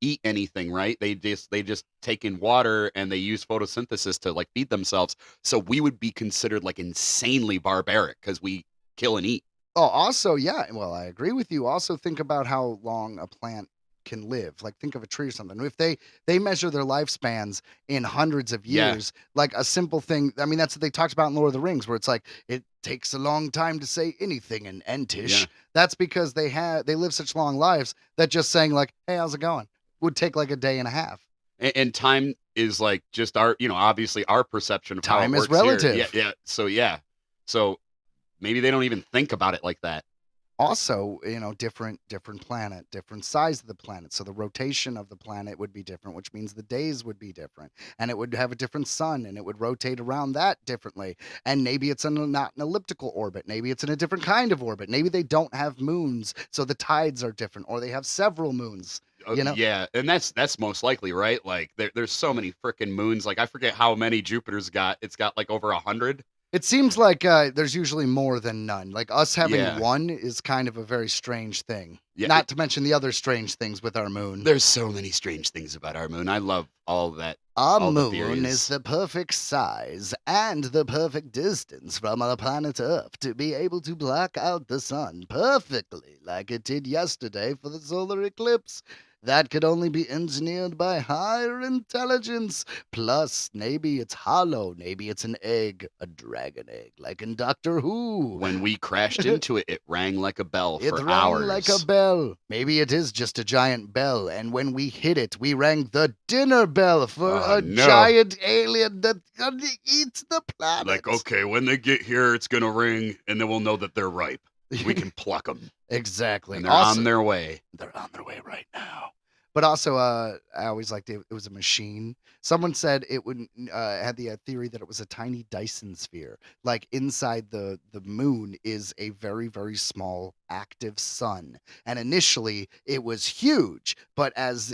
eat anything, right? They just take in water and they use photosynthesis to like feed themselves. So we would be considered like insanely barbaric because we kill and eat. Oh, also, yeah. Well, I agree with you. Also, think about how long a plant can live. Like, think of a tree or something. If they measure their lifespans in hundreds of Yeah. years, like a simple thing. I mean, that's what they talked about in Lord of the Rings, where it's like it takes a long time to say anything in Entish. Yeah. That's because they live such long lives that just saying like, "Hey, how's it going?" would take like a day and a half. And time is like just our, obviously our perception of Time how it is works relative. Here. Yeah. So maybe they don't even think about it like that. Also, different planet, different size of the planet. So the rotation of the planet would be different, which means the days would be different. And it would have a different sun and it would rotate around that differently. And maybe it's not an elliptical orbit. Maybe it's in a different kind of orbit. Maybe they don't have moons, so the tides are different, or they have several moons. Yeah, and that's most likely, right? Like there's so many freaking moons. Like I forget how many Jupiter's got. It's got like over 100. It seems like there's usually more than none. Like us having Yeah. one is kind of a very strange thing. Yeah. Not to mention the other strange things with our moon. There's so many strange things about our moon. I love all of that. Our all the moon theories. is the perfect size and the perfect distance from our planet Earth to be able to block out the sun perfectly, like it did yesterday for the solar eclipse. That could only be engineered by higher intelligence. Plus, maybe it's hollow. Maybe it's an egg, a dragon egg, like in Doctor Who. When we crashed into it, it rang like a bell It for rang hours. like a bell. Maybe it is just a giant bell, and when we hit it, we rang the dinner bell for Oh, a no. giant alien that gonna eat the planet. Like, okay, when they get here, it's gonna ring, and then we'll know that they're ripe. We can pluck them, Exactly. and they're Also- on their way. They're on their way right now. But also, I always liked it. It was a machine. Someone said it would had the theory that it was a tiny Dyson sphere. Like inside the moon is a very, very small active sun. And initially it was huge, but as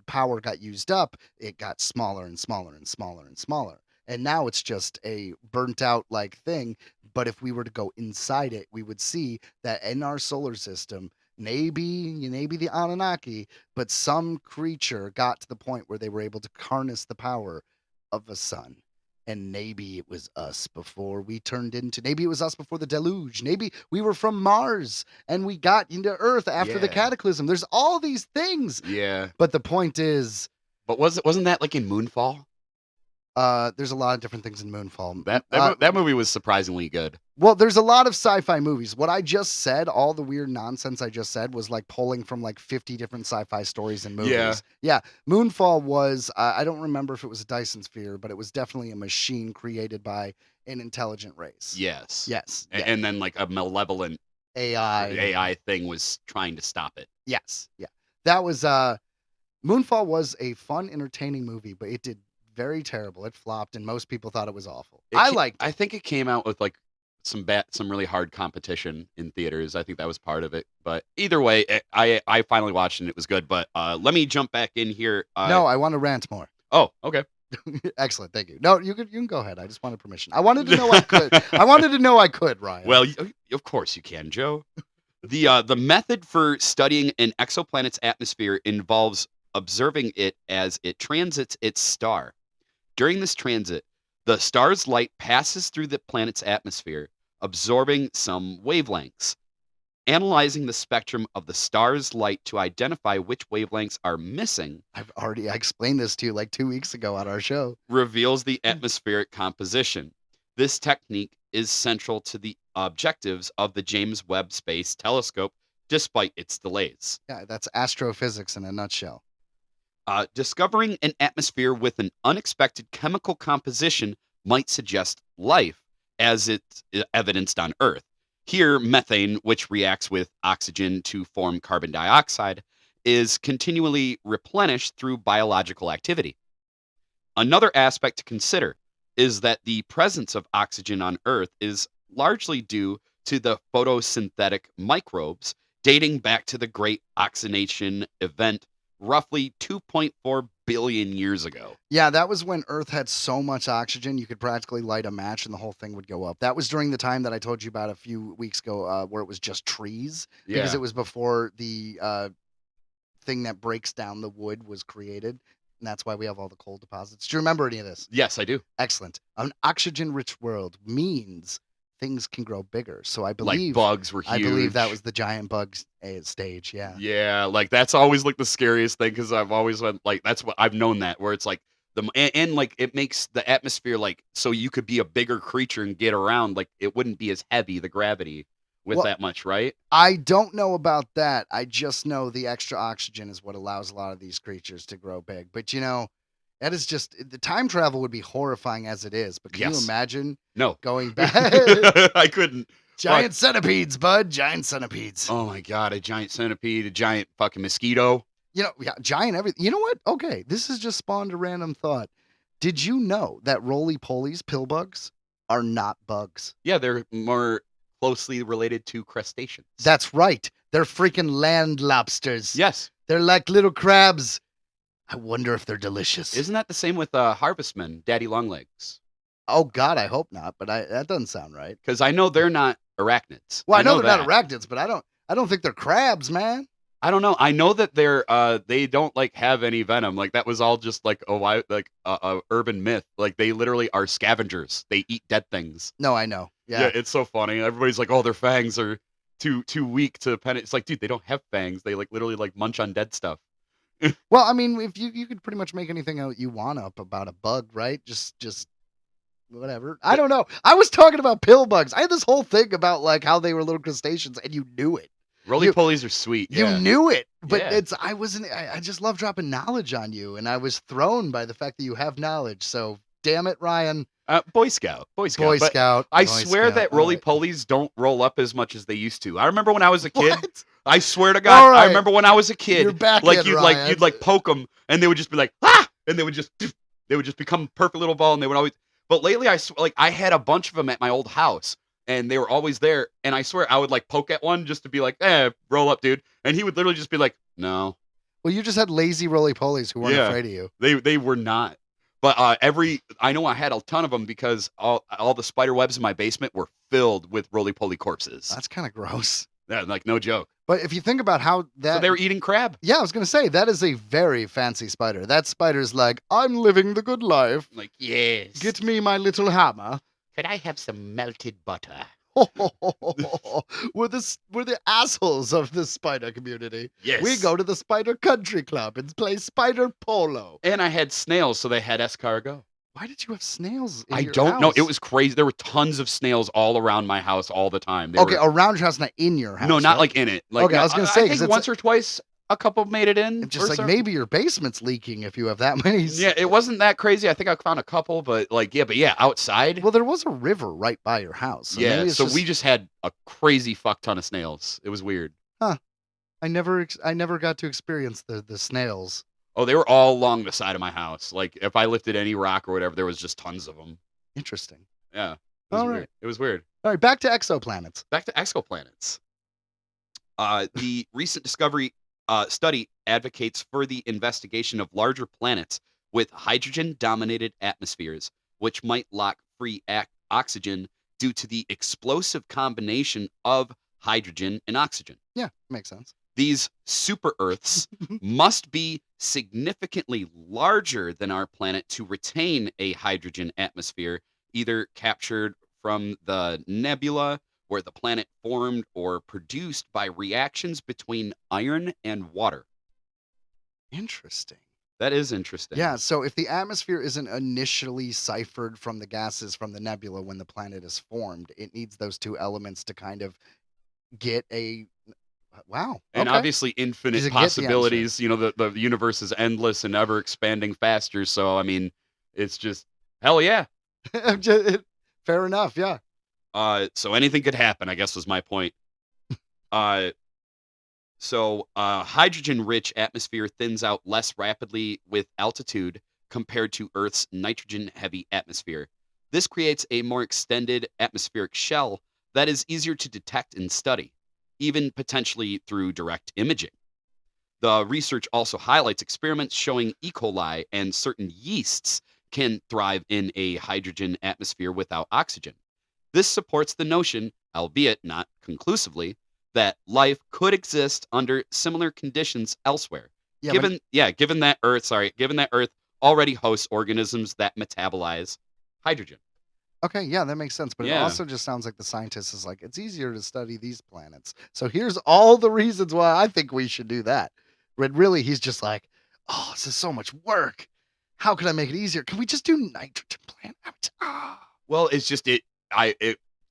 power got used up, it got smaller and smaller and smaller and smaller. And now it's just a burnt out like thing. But if we were to go inside it, we would see that in our solar system, maybe the Anunnaki, but some creature got to the point where they were able to harness the power of a sun. And maybe it was us before we turned into. Maybe it was us before the deluge. Maybe we were from Mars and we got into Earth after the Yeah. cataclysm. There's all these things. Yeah. But the point is, But wasn't that like in Moonfall? there's a lot of different things in Moonfall. That movie was surprisingly good. Well, there's a lot of sci-fi movies. What I just said, all the weird nonsense I just said, was like pulling from like 50 different sci-fi stories and movies. Yeah. Moonfall was, I don't remember if it was a Dyson sphere, but it was definitely a machine created by an intelligent race. Yes. Yes. Yeah. And then like a malevolent AI thing was trying to stop it. Yes. Yeah. That was, Moonfall was a fun, entertaining movie, but it did very terrible. It flopped, and most people thought it was awful. I think it came out with like some really hard competition in theaters. I think that was part of it. But either way, I finally watched and it was good. But let me jump back in here. No, I want to rant more. Oh, okay. Excellent, thank you. No, you can go ahead. I just wanted permission. I wanted to know I could. I wanted to know I could, Ryan. Well, of course you can, Joe. The method for studying an exoplanet's atmosphere involves observing it as it transits its star. During this transit, the star's light passes through the planet's atmosphere, absorbing some wavelengths. Analyzing the spectrum of the star's light to identify which wavelengths are missing I explained this to you like 2 weeks ago on our show. reveals the atmospheric composition. This technique is central to the objectives of the James Webb Space Telescope, despite its delays. Yeah, that's astrophysics in a nutshell. Discovering an atmosphere with an unexpected chemical composition might suggest life, as it's evidenced on Earth. Here, methane, which reacts with oxygen to form carbon dioxide, is continually replenished through biological activity. Another aspect to consider is that the presence of oxygen on Earth is largely due to the photosynthetic microbes dating back to the Great Oxidation event roughly 2.4 billion years ago. Yeah, that was when Earth had so much oxygen you could practically light a match and the whole thing would go up. That was during the time that I told you about a few weeks ago, where it was just trees, because it was before the thing that breaks down the wood was created. And that's why we have all the coal deposits. Do you remember any of this? Yes, I do. Excellent. An oxygen-rich world means things can grow bigger. So I believe Like bugs were huge. I believe that was the giant bugs stage. Yeah. Yeah, like that's always like the scariest thing because I've always went like that's what I've known that where it's like and like it makes the atmosphere like so you could be a bigger creature and get around like it wouldn't be as heavy the gravity with that much, right? I don't know about that. I just know the extra oxygen is what allows a lot of these creatures to grow big. But you know, that is just the time travel would be horrifying as it is. But can you imagine going back? I couldn't. Giant centipedes, bud. Giant centipedes. Oh my God, a giant centipede, a giant fucking mosquito. You know, yeah, giant everything. You know what? Okay, this has just spawned a random thought. Did you know that roly-polies, pill bugs, are not bugs? Yeah, they're more closely related to crustaceans. That's right. They're freaking land lobsters. Yes. They're like little crabs. I wonder if they're delicious. Isn't that the same with harvestmen, daddy longlegs? Oh God, I hope not. But that doesn't sound right. Because I know they're not arachnids. Well, I know they're not arachnids, but I don't think they're crabs, man. I don't know. I know that they're they don't like have any venom. Like that was all just like a urban myth. Like they literally are scavengers. They eat dead things. No, I know. Yeah, it's so funny. Everybody's like, "Oh, their fangs are too weak to penetrate." It's like, dude, they don't have fangs. They like literally like munch on dead stuff. Well, I mean, if you could pretty much make anything out you want up about a bug, right? Just whatever. I don't know. I was talking about pill bugs. I had this whole thing about like how they were little crustaceans, and you knew it. Roly-polies are sweet. You knew it, but I just love dropping knowledge on you, and I was thrown by the fact that you have knowledge. So damn it, Ryan. Boy Scout. Boy Scout. I swear that roly-polies don't roll up as much as they used to. I remember when I was a kid. What? I swear to God, I remember when I was a kid. You're back like in, you'd Ryan. you'd like poke them, and they would just be like ah, and they would just become perfect little ball, and they would always. But lately, I had a bunch of them at my old house, and they were always there. And I swear, I would like poke at one just to be like, roll up, dude. And he would literally just be like, no. Well, you just had lazy roly-polies who weren't afraid of you. They were not. But I know I had a ton of them because all the spider webs in my basement were filled with roly-poly corpses. That's kind of gross. Yeah, like no joke. But if you think about how that... So they were eating crab. Yeah, I was going to say, that is a very fancy spider. That spider's like, I'm living the good life. Like, yes. Get me my little hammer. Could I have some melted butter? We're the assholes of the spider community. Yes. We go to the spider country club and play spider polo. And I had snails, so they had escargot. Why did you have snails in I your don't know. house? It was crazy. There were tons of snails all around my house all the time. They Okay, were- around your house, not in your house. no, not right? like in it. Like, Okay, I was gonna say, I 'cause think it's once or twice a couple made it in. It's just or like something. maybe your basement's leaking if you have that many. Yeah, it wasn't that crazy. I think I found a couple, but outside. Well, there was a river right by your house. So yeah, maybe it's so we just had a crazy fuck ton of snails. It was weird. I never got to experience the snails. Oh, they were all along the side of my house. Like if I lifted any rock or whatever, there was just tons of them. Interesting. Yeah. It was All weird. right. It was weird. All right, back to exoplanets. Back to exoplanets. The recent discovery study advocates for the investigation of larger planets with hydrogen-dominated atmospheres, which might lock free oxygen due to the explosive combination of hydrogen and oxygen. Yeah, makes sense. These super Earths must be significantly larger than our planet to retain a hydrogen atmosphere, either captured from the nebula where the planet formed or produced by reactions between iron and water. Interesting. That is interesting. Yeah, so if the atmosphere isn't initially ciphered from the gases from the nebula when the planet is formed, it needs those two elements to kind of get a... Wow. And okay. obviously Does infinite it get the possibilities. You know, the universe is endless and ever expanding faster. So, I mean, it's just, hell yeah. Fair enough, yeah. So anything could happen, I guess was my point. Hydrogen-rich atmosphere thins out less rapidly with altitude compared to Earth's nitrogen-heavy atmosphere. This creates a more extended atmospheric shell that is easier to detect and study, even potentially through direct imaging. The research also highlights experiments showing E. coli and certain yeasts can thrive in a hydrogen atmosphere without oxygen. This supports the notion, albeit not conclusively, that life could exist under similar conditions elsewhere. Yeah, given that Earth already hosts organisms that metabolize hydrogen. okay, yeah, that makes sense. But it Yeah. also just sounds like the scientist is like, it's easier to study these planets. So here's all the reasons why I think we should do that. But really, he's just like, oh, this is so much work. How can I make it easier? Can we just do nitrogen planets? Well, it's just it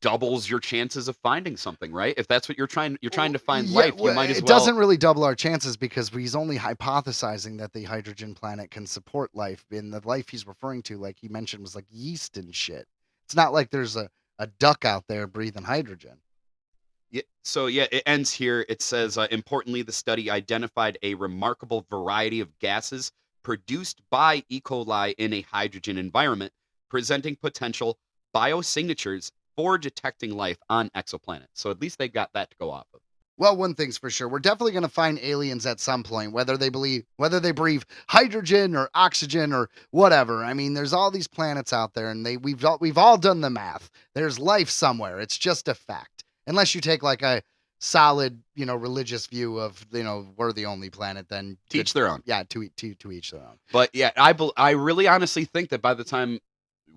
doubles your chances of finding something, right? If that's what you're trying to find life, you might as well. It doesn't really double our chances because he's only hypothesizing that the hydrogen planet can support life. And the life he's referring to, like he mentioned, was like yeast and shit. It's not like there's a duck out there breathing hydrogen. Yeah, so it ends here. It says, importantly, the study identified a remarkable variety of gases produced by E. coli in a hydrogen environment, presenting potential biosignatures for detecting life on exoplanets. So at least they got that to go off of. Well, one thing's for sure. We're definitely going to find aliens at some point, whether they breathe hydrogen or oxygen or whatever. I mean, there's all these planets out there, and we've all done the math. There's life somewhere. It's just a fact. Unless you take like a solid, religious view of, we're the only planet, then Teach their own. Yeah, to each their own. But yeah, I really honestly think that by the time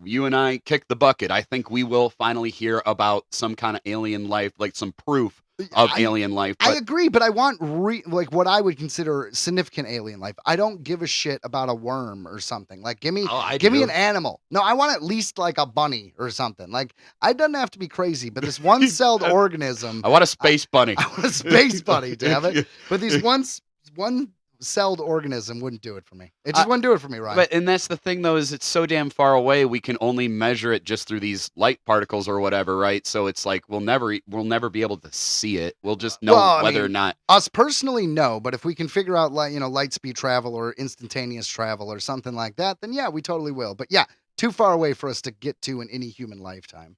you and I kick the bucket, I think we will finally hear about some kind of alien life, like some proof of alien life. I agree, but I want what I would consider significant alien life. I don't give a shit about a worm or something. Like, give me an animal. No, I want at least like a bunny or something. Like, it doesn't have to be crazy, but this one-celled organism. I want a space bunny. I want a space bunny, damn it. But these one-celled organism wouldn't do it for me. It just wouldn't do it for me, Ryan. And that's the thing, though, is it's so damn far away. We can only measure it just through these light particles or whatever, right? So it's like we'll never be able to see it. We'll just know whether or not. Us personally, no. But if we can figure out light speed travel or instantaneous travel or something like that, then yeah, we totally will. But yeah, too far away for us to get to in any human lifetime.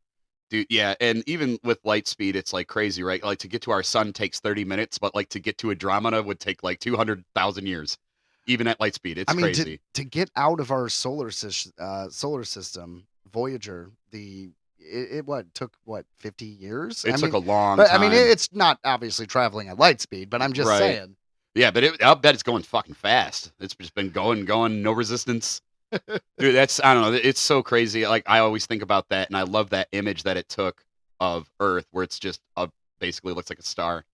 Dude, yeah, and even with light speed, it's like crazy, right? Like to get to our sun takes 30 minutes, but like to get to Andromeda would take like 200,000 years, even at light speed. It's crazy. To get out of our solar system, Voyager, it took 50 years? It took a long but time. I mean, it's not obviously traveling at light speed, but I'm just Right. saying. Yeah, but I'll bet it's going fucking fast. It's just been going, no resistance. Dude, I don't know. It's so crazy. Like, I always think about that, and I love that image that it took of Earth, where it's just basically looks like a star.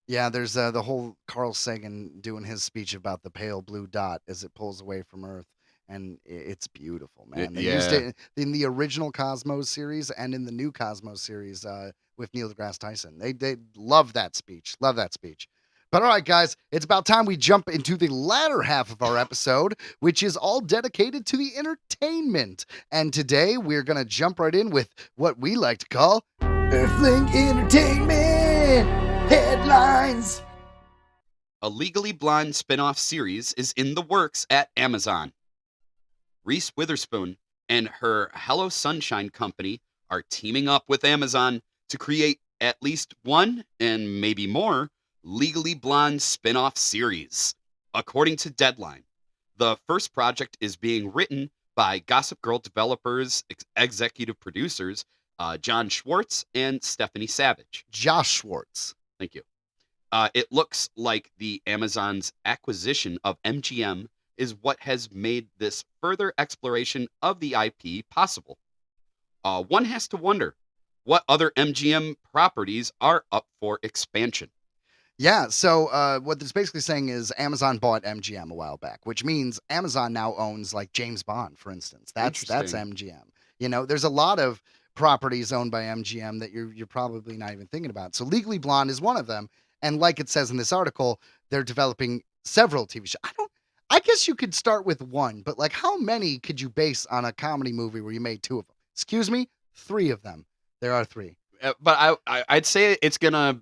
Yeah, there's the whole Carl Sagan doing his speech about the pale blue dot as it pulls away from Earth, and it's beautiful, man. They used Yeah. it in the original Cosmos series and in the new Cosmos series with Neil deGrasse Tyson. They love that speech. Love that speech. But all right, guys, it's about time we jump into the latter half of our episode, which is all dedicated to the entertainment. And today we're going to jump right in with what we like to call Earthling Entertainment Headlines. A Legally Blonde spin-off series is in the works at Amazon. Reese Witherspoon and her Hello Sunshine company are teaming up with Amazon to create at least one, and maybe more, Legally Blonde spin-off series. According to Deadline, the first project is being written by Gossip Girl developers, executive producers, John Schwartz and Stephanie Savage. Josh Schwartz. Thank you. It looks like the Amazon's acquisition of MGM is what has made this further exploration of the IP possible. One has to wonder, what other MGM properties are up for expansion? Yeah, so what this basically saying is Amazon bought MGM a while back, which means Amazon now owns like James Bond, for instance. That's Interesting. MGM. You know, there's a lot of properties owned by MGM that you're probably not even thinking about. So Legally Blonde is one of them, and like it says in this article, they're developing several TV shows. I guess you could start with one, but like how many could you base on a comedy movie where you made two of them? Excuse me, 3 of them. There are 3. But I'd say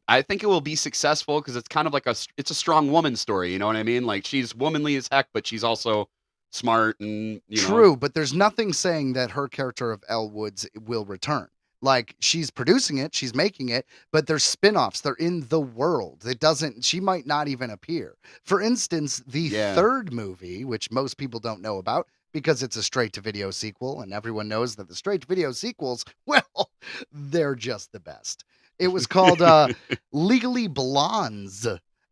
I think it will be successful because it's kind of like it's a strong woman story. You know what I mean? Like, she's womanly as heck, but she's also smart and, True, but there's nothing saying that her character of Elle Woods will return. Like, she's producing it, she's making it, but there's spin-offs. They're in the world. She might not even appear. For instance, the 3rd movie, which most people don't know about because it's a straight-to-video sequel, and everyone knows that the straight-to-video sequels, well, they're just the best. It was called Legally Blondes,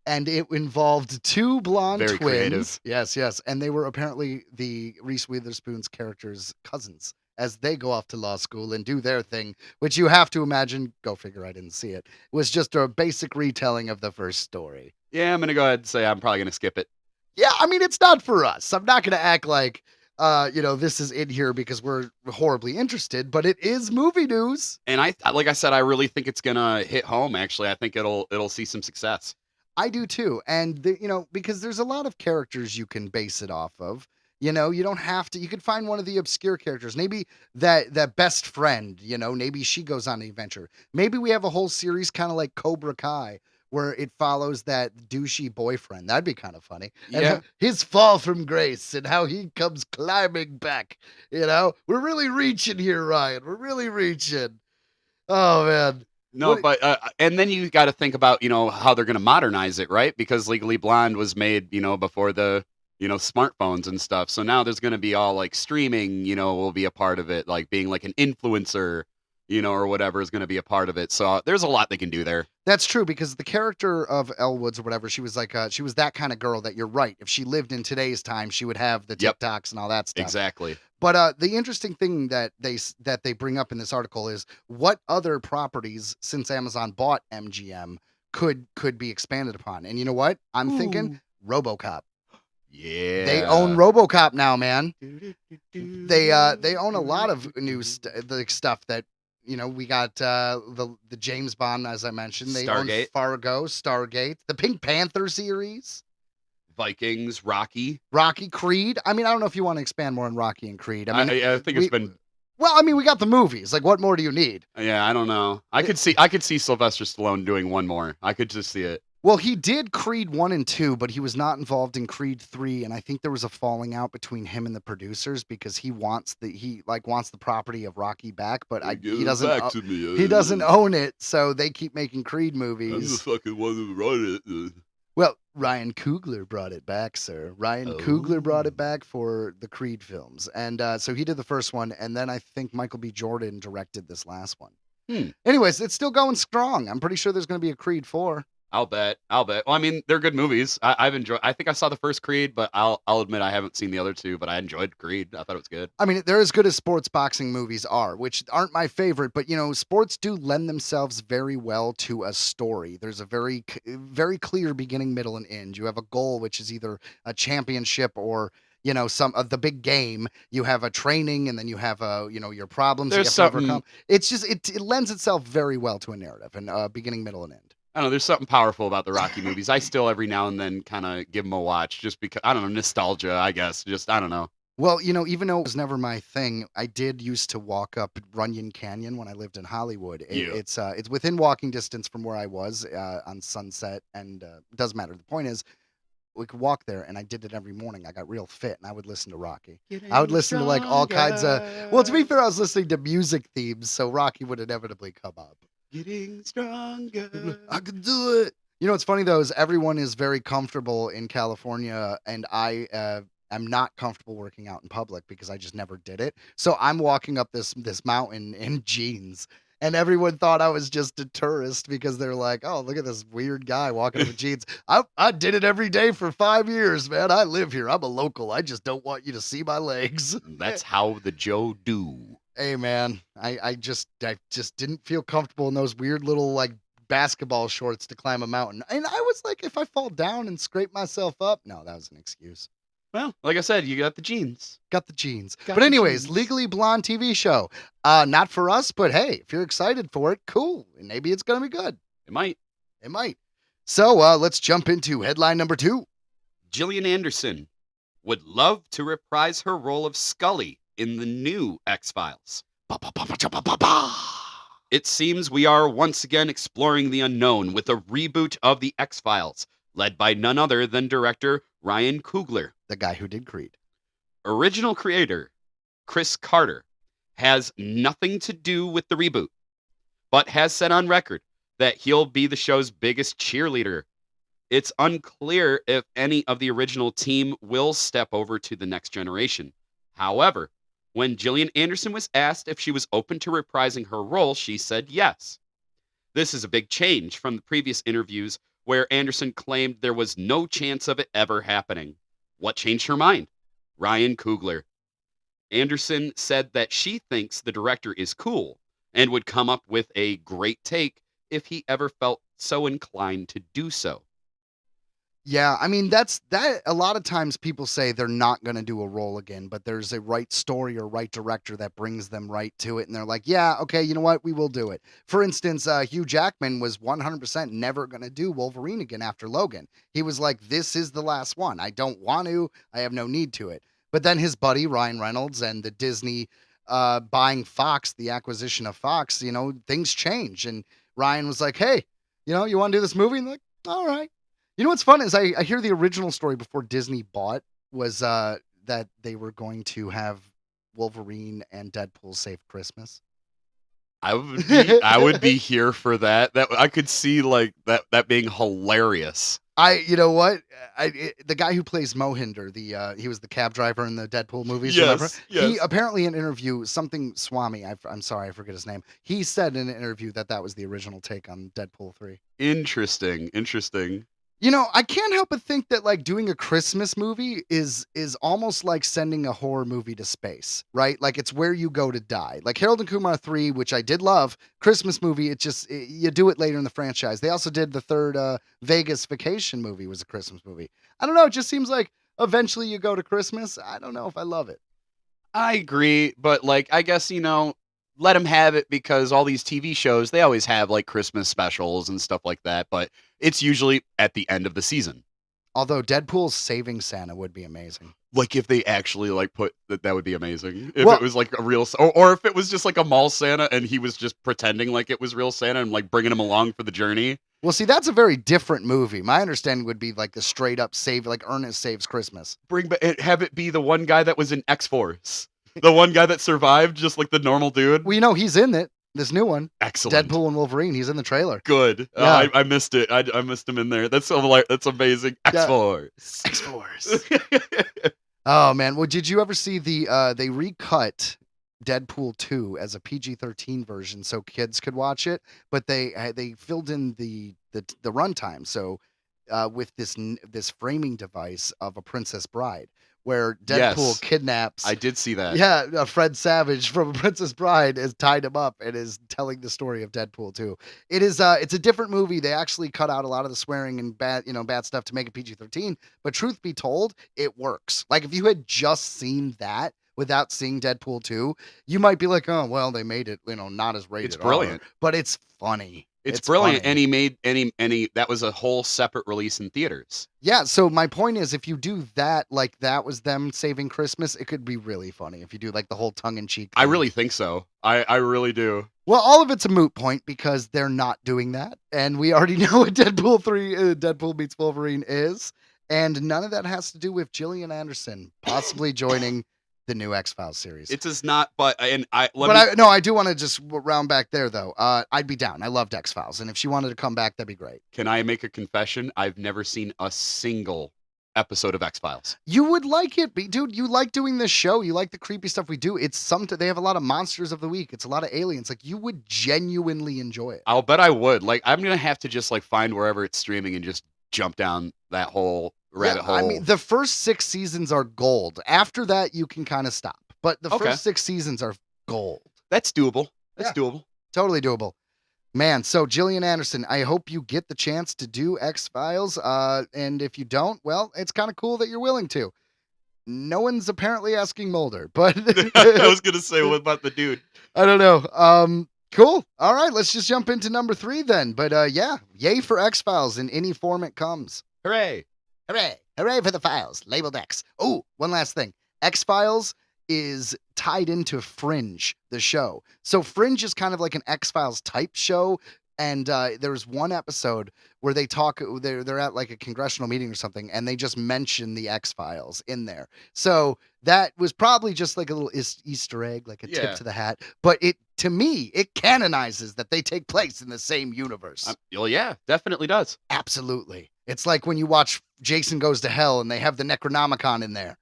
and it involved 2 blonde Very twins. creative. Yes. And they were apparently the Reese Witherspoon's character's cousins as they go off to law school and do their thing, which you have to imagine, go figure, I didn't see it, was just a basic retelling of the first story. Yeah, I'm going to go ahead and say I'm probably going to skip it. Yeah, I mean, it's not for us. I'm not going to act like, this is in here because we're horribly interested, but it is movie news. And like I said, I really think it's going to hit home, actually. I think it'll see some success. I do too. And, because there's a lot of characters you can base it off of. You don't have to. You could find one of the obscure characters. Maybe that best friend, maybe she goes on an adventure. Maybe we have a whole series kind of like Cobra Kai where it follows that douchey boyfriend. That'd be kind of funny. And Yeah. his fall from grace and how he comes climbing back. We're really reaching here, Ryan. We're really reaching. Oh, man. No, but and then you got to think about, how they're going to modernize it, right? Because Legally Blonde was made, before the smartphones and stuff. So now there's going to be all like streaming, will be a part of it, like being like an influencer, or whatever is going to be a part of it. So there's a lot they can do there. That's true, because the character of Elle Woods or whatever, she was like, she was that kind of girl that you're right. If she lived in today's time, she would have the TikToks and all that stuff. Exactly. But the interesting thing that they bring up in this article is what other properties, since Amazon bought MGM, could be expanded upon. And you know what? I'm thinking RoboCop. Yeah. They own RoboCop now, man. They own a lot of new stuff that, we got the James Bond, as I mentioned. They own Fargo, Stargate, the Pink Panther series. Vikings, Rocky, Creed. I mean, I don't know if you want to expand more on Rocky and Creed. I mean, I think it's been. Well, I mean, we got the movies. Like, what more do you need? Yeah, I don't know. I could see Sylvester Stallone doing one more. I could just see it. Well, he did Creed 1 and 2, but he was not involved in Creed 3, and I think there was a falling out between him and the producers because he wants the property of Rocky back, but he doesn't own it, so they keep making Creed movies. I'm the fucking one who wrote it. Well, Ryan Coogler brought it back, sir. Ryan Coogler brought it back for the Creed films. And so he did the first one, and then I think Michael B. Jordan directed this last one. Anyways, it's still going strong. I'm pretty sure there's going to be a Creed 4. I'll bet. Well, I mean, they're good movies. I've enjoyed. I think I saw the first Creed, but I'll admit I haven't seen the other two. But I enjoyed Creed. I thought it was good. I mean, they're as good as sports boxing movies are, which aren't my favorite. But sports do lend themselves very well to a story. There's a very clear beginning, middle, and end. You have a goal, which is either a championship or some of the big game. You have a training, and then you have your problems. There's you have to something. overcome. It's just it lends itself very well to a narrative and beginning, middle, and end. I don't know. There's something powerful about the Rocky movies. I still every now and then kind of give them a watch just because, I don't know, nostalgia, I guess. Just, I don't know. Well, even though it was never my thing, I did used to walk up Runyon Canyon when I lived in Hollywood. It's within walking distance from where I was on Sunset, and it doesn't matter. The point is, we could walk there, and I did it every morning. I got real fit, and I would listen to Rocky. I would listen to like all kinds of. Well, to be fair, I was listening to music themes, so Rocky would inevitably come up. Getting stronger. I could do it. What's funny though is everyone is very comfortable in California, and I am not comfortable working out in public because I just never did it. So I'm walking up this mountain in jeans, and everyone thought I was just a tourist because they're like, "Oh, look at this weird guy walking up with jeans." I did it every day for 5 years, man. I live here. I'm a local. I just don't want you to see my legs. That's how the Joe do. Hey man, I just didn't feel comfortable in those weird little like basketball shorts to climb a mountain. And I was like, if I fall down and scrape myself up, no, that was an excuse. Well, like I said, you got the genes. Got the jeans. But anyways, Legally Blonde TV show. Not for us, but hey, if you're excited for it, cool. And maybe it's gonna be good. It might. So let's jump into headline number 2. Gillian Anderson would love to reprise her role of Scully in the new X-Files. It seems we are once again exploring the unknown with a reboot of the X-Files, led by none other than director Ryan Coogler. The guy who did Creed. Original creator Chris Carter has nothing to do with the reboot, but has said on record that he'll be the show's biggest cheerleader. It's unclear if any of the original team will step over to the next generation. However, when Gillian Anderson was asked if she was open to reprising her role, she said yes. This is a big change from the previous interviews where Anderson claimed there was no chance of it ever happening. What changed her mind? Ryan Coogler. Anderson said that she thinks the director is cool and would come up with a great take if he ever felt so inclined to do so. Yeah, I mean, that a lot of times people say they're not going to do a role again, but there's a right story or right director that brings them right to it. And they're like, yeah, okay, you know what? We will do it. For instance, Hugh Jackman was 100% never going to do Wolverine again after Logan. He was like, this is the last one. I don't want to. I have no need to it. But then his buddy, Ryan Reynolds, and the Disney buying Fox, the acquisition of Fox, things change. And Ryan was like, hey, you want to do this movie? And they're like, all right. You know what's fun is I hear the original story before Disney bought was that they were going to have Wolverine and Deadpool save Christmas. I would be here for that. That I could see like that being hilarious. You know what? The guy who plays Mohinder, he was the cab driver in the Deadpool movies. Yes, remember? yes. He apparently in an interview, something Swami, I'm sorry, I forget his name. He said in an interview that was the original take on Deadpool 3. Interesting. I can't help but think that like doing a Christmas movie is almost like sending a horror movie to space, right? Like it's where you go to die. Like Harold and Kumar 3, which I did love, Christmas movie, you do it later in the franchise. They also did the third Vegas Vacation movie was a Christmas movie. I don't know, it just seems like eventually you go to Christmas. I don't know if I love it. I agree, but like I guess let them have it because all these TV shows, they always have like Christmas specials and stuff like that, but it's usually at the end of the season. Although Deadpool's saving Santa would be amazing. Like if they actually like put that would be amazing. If it was like a real, or if it was just like a mall Santa and he was just pretending like it was real Santa and like bringing him along for the journey. Well, see, that's a very different movie. My understanding would be like the straight up like Ernest Saves Christmas. Have it be the one guy that was in X-Force. The one guy that survived, just like the normal dude. Well, he's in it. This new one, Excellent. Deadpool and Wolverine. He's in the trailer. Good. Yeah. I missed it. I missed him in there. That's that's amazing. X-Force. X-Force. Oh man, well, did you ever see they recut Deadpool 2 as a PG-13 version so kids could watch it, but they filled in the runtime with this framing device of a Princess Bride where Deadpool Yes. kidnaps. I did see that. Yeah, Fred Savage from Princess Bride has tied him up and is telling the story of Deadpool 2. It's a different movie. They actually cut out a lot of the swearing and bad stuff to make it PG-13, but truth be told, it works. Like if you had just seen that without seeing Deadpool 2, you might be like, "Oh, well, they made it, not as rated." It's brilliant. But it's funny. It's brilliant, funny. and he made any that was a whole separate release in theaters. Yeah, so my point is, if you do that, like that was them saving Christmas, it could be really funny if you do like the whole tongue-in-cheek I thing. really think so. I really do. Well, all of it's a moot point because they're not doing that, and we already know what Deadpool 3, Deadpool meets Wolverine is, and none of that has to do with Gillian Anderson possibly joining the new X-Files series. It does not, but I do want to just round back there though. I'd be down. I loved X-Files, and if she wanted to come back, that'd be great. Can I make a confession? I've never seen a single episode of X-Files. You would like it, dude. You like doing this show. You like the creepy stuff we do. They have a lot of monsters of the week. It's a lot of aliens. Like you would genuinely enjoy it. I'll bet I would. Like I'm gonna have to just like find wherever it's streaming and just jump down that whole rabbit hole. I mean, the first 6 seasons are gold. After that, you can kind of stop. But the first 6 seasons are gold. That's doable. That's doable. Totally doable. Man, so Gillian Anderson, I hope you get the chance to do X-Files. And if you don't, well, it's kind of cool that you're willing to. No one's apparently asking Mulder, but I was gonna say, what about the dude? I don't know. Cool. All right, let's just jump into number 3 then. But yeah, yay for X-Files in any form it comes. Hooray! Hooray! Hooray for the files labeled X. Oh, one last thing. X-Files is tied into Fringe, the show. So Fringe is kind of like an X-Files type show. And there's one episode where they're at like a congressional meeting or something, and they just mention the X-Files in there. So that was probably just like a little Easter egg, like a tip to the hat. But to me, it canonizes that they take place in the same universe. Well, yeah, definitely does. Absolutely. It's like when you watch Jason Goes to Hell and they have the Necronomicon in there.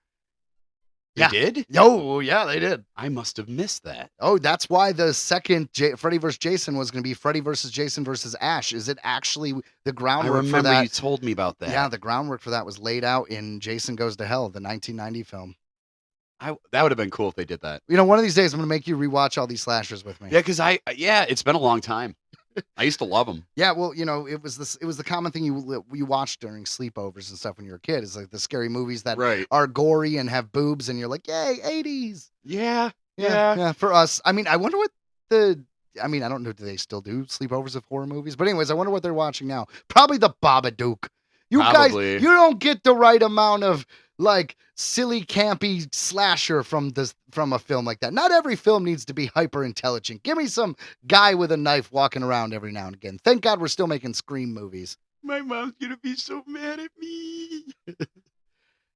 They did? Oh, yeah, they did. I must have missed that. Oh, that's why the second Freddy vs. Jason was going to be Freddy vs. Jason vs. Ash. Is it actually the groundwork for that? I remember you told me about that. Yeah, the groundwork for that was laid out in Jason Goes to Hell, the 1990 film. That would have been cool if they did that. One of these days I'm going to make you rewatch all these slashers with me. Yeah, because it's been a long time. I used to love them. Yeah, well, it was the common thing you watched during sleepovers and stuff when you were a kid. It's like the scary movies that are gory and have boobs, and you're like, yay, 80s. Yeah. For us, I mean, I wonder what I don't know, do they still do sleepovers with horror movies? But anyways, I wonder what they're watching now. Probably the Babadook. Probably. Guys, you don't get the right amount of like silly, campy slasher from a film like that. Not every film needs to be hyper intelligent. Give me some guy with a knife walking around every now and again. Thank God we're still making Scream movies. My mom's gonna be so mad at me.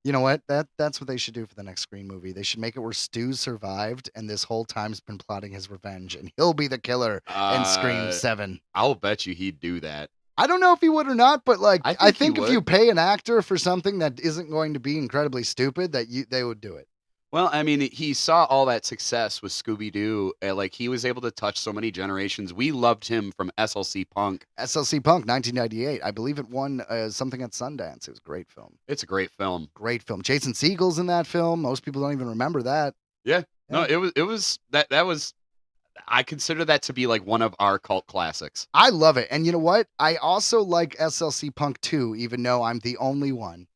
You know what? That's what they should do for the next Scream movie. They should make it where Stu survived and this whole time's been plotting his revenge, and he'll be the killer in Scream 7. I'll bet you he'd do that. I don't know if he would or not, but like I think if would. you pay an actor for something that isn't going to be incredibly stupid, they would do it. Well, I mean, he saw all that success with Scooby-Doo. Like, he was able to touch so many generations. We loved him from SLC Punk. SLC Punk, 1998. I believe it won something at Sundance. It was a great film. It's a great film. Great film. Jason Segel's in that film. Most people don't even remember that. Yeah. No, it was that was. I consider that to be like one of our cult classics. I love it. And you know what? I also like SLC Punk 2, even though I'm the only one.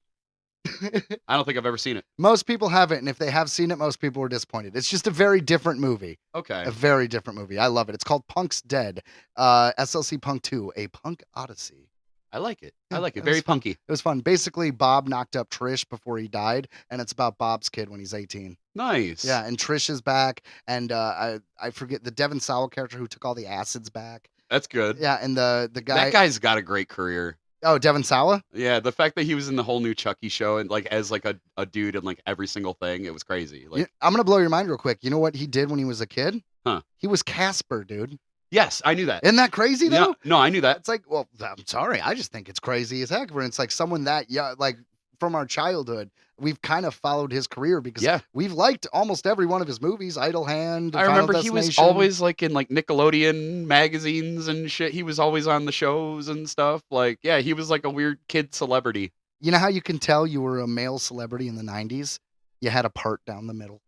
I don't think I've ever seen it. Most people haven't, and if they have seen it, most people were disappointed. It's just a very different movie. Okay. A very different movie. I love it. It's called Punk's Dead. SLC Punk 2, A Punk Odyssey. I like it. I like it. Very punky. It was fun. Basically, Bob knocked up Trish before he died, and it's about Bob's kid when he's 18. Nice. Yeah, and Trish is back, and I forget the Devon Sawa character who took all the acids back. That's good. Yeah, and the guy. That guy's got a great career. Oh, Devon Sawa? Yeah, the fact that he was in the whole new Chucky show and like as like a dude in like every single thing, it was crazy. Like, I'm gonna blow your mind real quick. You know what he did when he was a kid? Huh? He was Casper, dude. Yes, I knew that. Isn't that crazy though? No, I knew that. It's like, well, I'm sorry. I just think it's crazy as heck. When it's like someone that, like from our childhood, we've kind of followed his career because we've liked almost every one of his movies. Idle Hand. I remember he was always like in like Nickelodeon magazines and shit. He was always on the shows and stuff. Like, yeah, he was like a weird kid celebrity. You know how you can tell you were a male celebrity in the 90s? You had a part down the middle.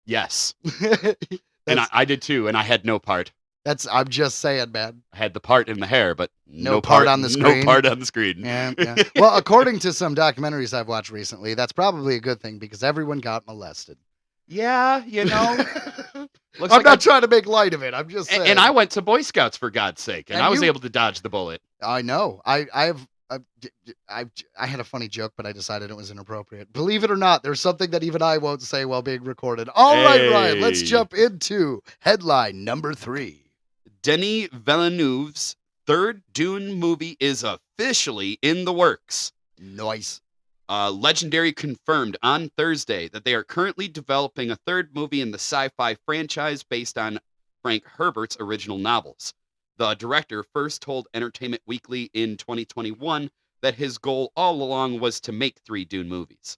Yes. And I did too, and I had no part. I'm just saying, man. I had the part in the hair, but no part on the screen. No part on the screen. Yeah. Well, according to some documentaries I've watched recently, that's probably a good thing because everyone got molested. Yeah, you know. I'm not trying to make light of it. I'm just saying. And I went to Boy Scouts for God's sake, and I was able to dodge the bullet. I know. I had a funny joke, but I decided it was inappropriate. Believe it or not, there's something that even I won't say while being recorded. All right, Ryan, let's jump into headline number 3. Denis Villeneuve's third Dune movie is officially in the works. Nice. Legendary confirmed on Thursday that they are currently developing a third movie in the sci-fi franchise based on Frank Herbert's original novels. The director first told Entertainment Weekly in 2021 that his goal all along was to make 3 Dune movies.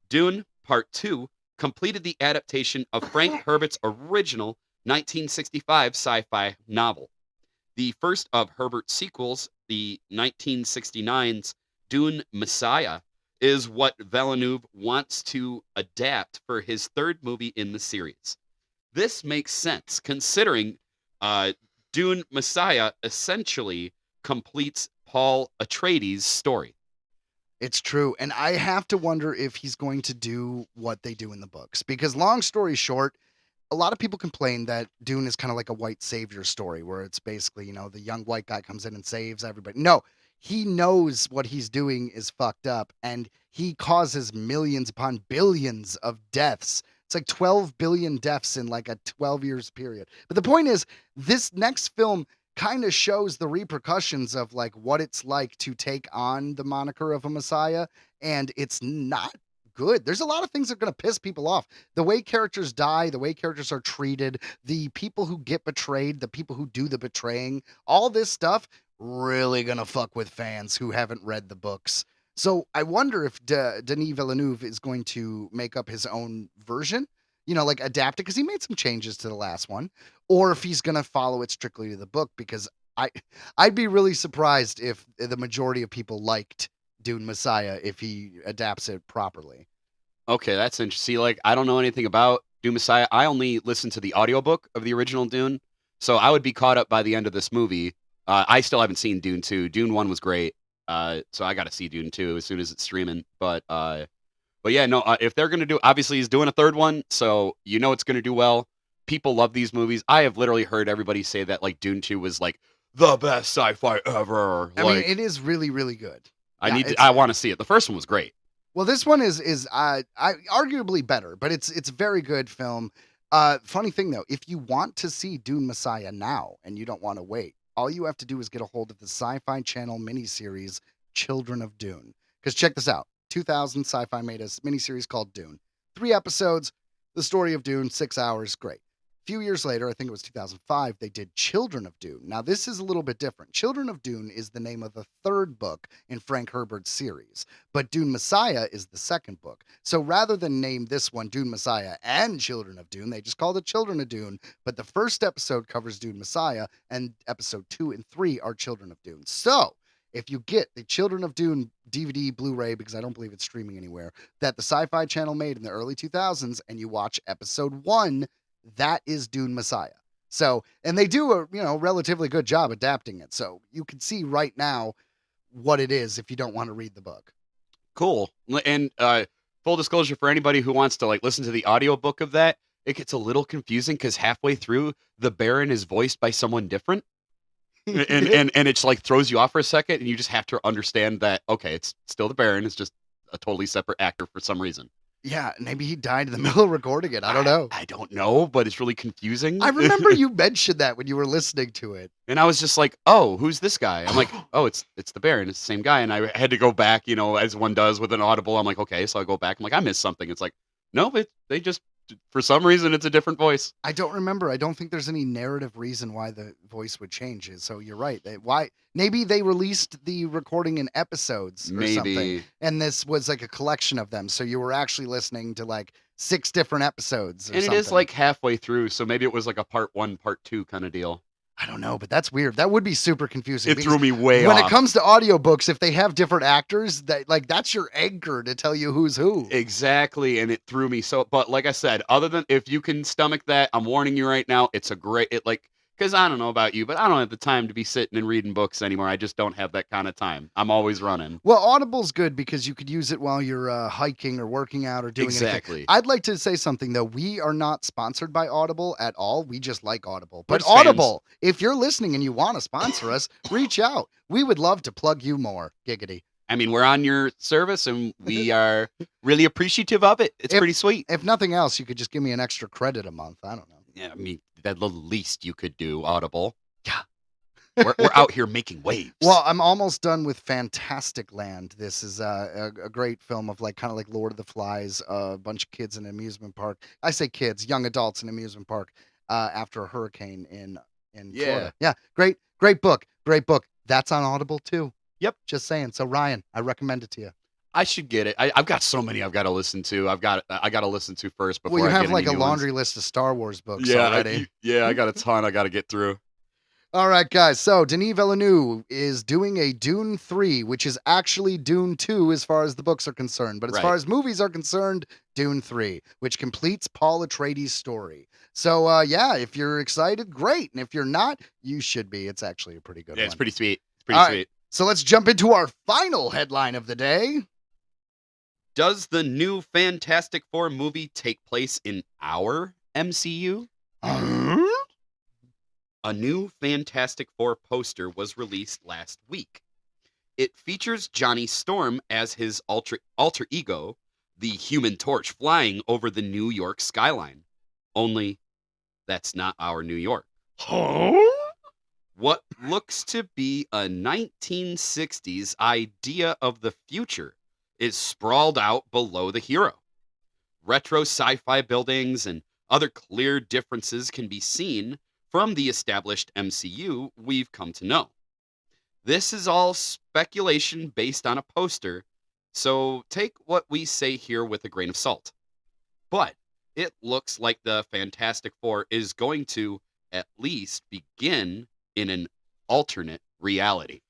Dune Part 2 completed the adaptation of Frank Herbert's original 1965 sci-fi novel. The first of Herbert's sequels, the 1969's Dune Messiah, is what Villeneuve wants to adapt for his third movie in the series. This makes sense considering Dune Messiah essentially completes Paul Atreides' story. It's true. And I have to wonder if he's going to do what they do in the books. Because long story short, a lot of people complain that Dune is kind of like a white savior story where it's basically, the young white guy comes in and saves everybody. No, he knows what he's doing is fucked up and he causes millions upon billions of deaths. It's like 12 billion deaths in like a 12 years period. But the point is, this next film kind of shows the repercussions of like what it's like to take on the moniker of a messiah. And it's not good. There's a lot of things that are going to piss people off. The way characters die, the way characters are treated, the people who get betrayed, the people who do the betraying, all this stuff really going to fuck with fans who haven't read the books. So I wonder if Denis Villeneuve is going to make up his own version, like adapt it, because he made some changes to the last one, or if he's going to follow it strictly to the book, because I'd be really surprised if the majority of people liked Dune Messiah if he adapts it properly. Okay, that's interesting. See, like, I don't know anything about Dune Messiah. I only listened to the audiobook of the original Dune, so I would be caught up by the end of this movie. I still haven't seen Dune 2. Dune 1 was great, so I got to see Dune 2 as soon as it's streaming. But yeah, no, if they're going to do, obviously he's doing a third one, so it's going to do well. People love these movies. I have literally heard everybody say that, like, Dune 2 was, like, the best sci-fi ever. I mean, it is really, really good. I want to see it. The first one was great. Well, this one is arguably better, but it's a very good film. Funny thing though, if you want to see Dune Messiah now and you don't want to wait, all you have to do is get a hold of the Sci-Fi Channel miniseries Children of Dune. Because check this out, 2000 Sci-Fi made a miniseries called Dune. 3 episodes, the story of Dune, 6 hours, great. A few years later, I think it was 2005, they did Children of Dune. Now, this is a little bit different. Children of Dune is the name of the 3rd book in Frank Herbert's series, but Dune Messiah is the 2nd book. So rather than name this one Dune Messiah and Children of Dune, they just called it Children of Dune, but the first episode covers Dune Messiah, and episode 2 and 3 are Children of Dune. So, if you get the Children of Dune DVD, Blu-ray, because I don't believe it's streaming anywhere, that the Sci-Fi Channel made in the early 2000s, and you watch episode 1, that is Dune Messiah. So, and they do a relatively good job adapting it. So you can see right now what it is if you don't want to read the book. Cool. And full disclosure for anybody who wants to like listen to the audiobook of that, it gets a little confusing because halfway through the Baron is voiced by someone different. and it's like throws you off for a second and you just have to understand that, okay, it's still the Baron. It's just a totally separate actor for some reason. Yeah, maybe he died in the middle of recording it. I don't know. I don't know, but it's really confusing. I remember you mentioned that when you were listening to it. And I was just like, oh, who's this guy? I'm like, oh, it's the Baron. It's the same guy. And I had to go back, as one does with an Audible. I'm like, okay. So I go back. I'm like, I missed something. It's like, no, they just For some reason, it's a different voice. I don't remember. I don't think there's any narrative reason why the voice would change. So you're right. Why? Maybe they released the recording in episodes or something, Maybe. and this was like a collection of them. So you were actually listening to like 6 different episodes. Or And it something. is like halfway through, so maybe it was like a part 1, part 2 kind of deal. I don't know, but that's weird. That would be super confusing. It because threw me way when off. it comes to audiobooks, if they have different actors, that's your anchor to tell you who's who. Exactly, and it threw me so. But like I said, other than if you can stomach that, I'm warning you right now. It's a great. Because I don't know about you, but I don't have the time to be sitting and reading books anymore. I just don't have that kind of time. I'm always running. Well, Audible's good because you could use it while you're hiking or working out or doing anything. Exactly. I'd like to say something though. We are not sponsored by Audible at all. We just like Audible. We're But just fans. Audible, if you're listening and you want to sponsor us, reach out. We would love to plug you more. Giggity. I mean, we're on your service, and we are really appreciative of it. It's pretty sweet. If nothing else, you could just give me an extra credit a month. I don't know. Yeah, I mean, that's the least you could do, Audible. Yeah. We're out here making waves. Well, I'm almost done with Fantastic Land. This is a great film of kind of like Lord of the Flies, a bunch of kids in an amusement park. I say kids, young adults in an amusement park after a hurricane in Florida. Yeah, great book. That's on Audible too. Yep. Just saying. So Ryan, I recommend it to you. I should get it. I've got so many I've got to listen to. I got to listen to first before. Well, you I have get like a any new laundry ones. list of Star Wars books Yeah, already. I got a ton I got to get through. All right, guys. So Denis Villeneuve is doing a Dune 3, which is actually Dune 2 as far as the books are concerned. But as far Right. as movies are concerned, Dune 3, which completes Paul Atreides' story. So, yeah, if you're excited, great. And if you're not, you should be. It's actually a pretty good Yeah, one. it's pretty sweet. It's pretty All sweet. right. So let's jump into our final headline of the day. Does the new Fantastic Four movie take place in our MCU? A new Fantastic Four poster was released last week. It features Johnny Storm as his alter ego, the Human Torch, flying over the New York skyline. Only, that's not our New York. What looks to be a 1960s idea of the future is sprawled out below the hero. Retro sci-fi buildings and other clear differences can be seen from the established MCU we've come to know. This is all speculation based on a poster, so take what we say here with a grain of salt. But it looks like the Fantastic Four is going to at least begin in an alternate reality.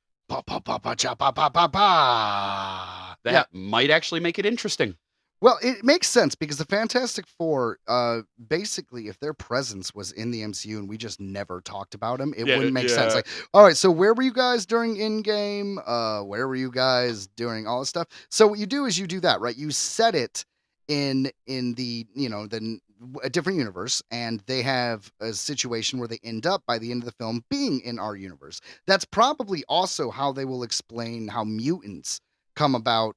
That might actually make it interesting. Well, it makes sense because the Fantastic Four, basically, if their presence was in the MCU and we just never talked about them, it wouldn't make sense. Like, all right, so where were you guys during Endgame? Where were you guys during all this stuff? So what you do is you do that, right? You set it in the a different universe, and they have a situation where they end up by the end of the film being in our universe. That's probably also how they will explain how mutants come about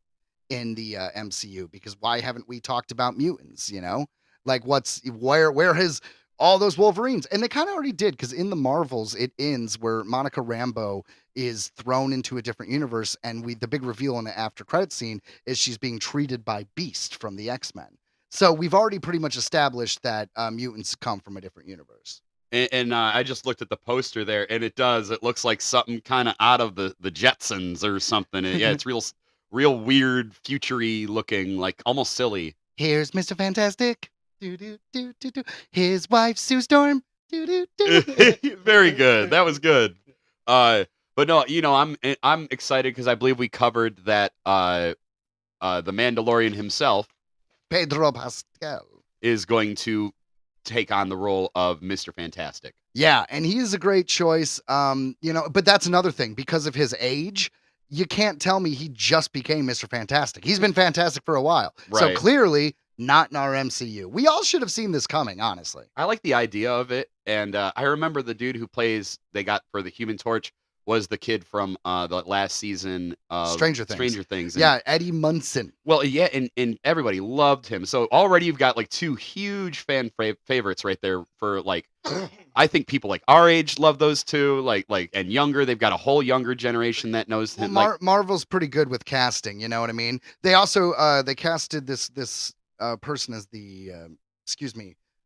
in the MCU, because why haven't we talked about mutants? Like where has all those Wolverines? And they kind of already did, because in the Marvels it ends where Monica Rambeau is thrown into a different universe, and the big reveal in the after credit scene is she's being treated by Beast from the X-Men. So we've already pretty much established that mutants come from a different universe. And I just looked at the poster there, and it looks like something kind of out of the Jetsons or something. Yeah, it's real weird, future-y looking, like almost silly. Here's Mr. Fantastic. Do, do, do, do, do. His wife, Sue Storm. Do, do, do. Very good. That was good. But no, I'm excited because I believe we covered that the Mandalorian himself, Pedro Pascal, is going to take on the role of Mr. Fantastic. Yeah, and he is a great choice. But that's another thing. Because of his age, you can't tell me he just became Mr. Fantastic. He's been fantastic for a while. So Right. clearly not in our MCU. We all should have seen this coming, honestly. I like the idea of it, and I remember the dude who they got for the Human Torch was the kid from the last season of Stranger Things. And, Yeah, Eddie Munson. well, yeah, and everybody loved him. So already you've got like two huge fan favorites right there for like. I think people like our age love those two, and younger. They've got a whole younger generation that knows him. Well, Marvel's pretty good with casting, you know what I mean? They also they casted this person as the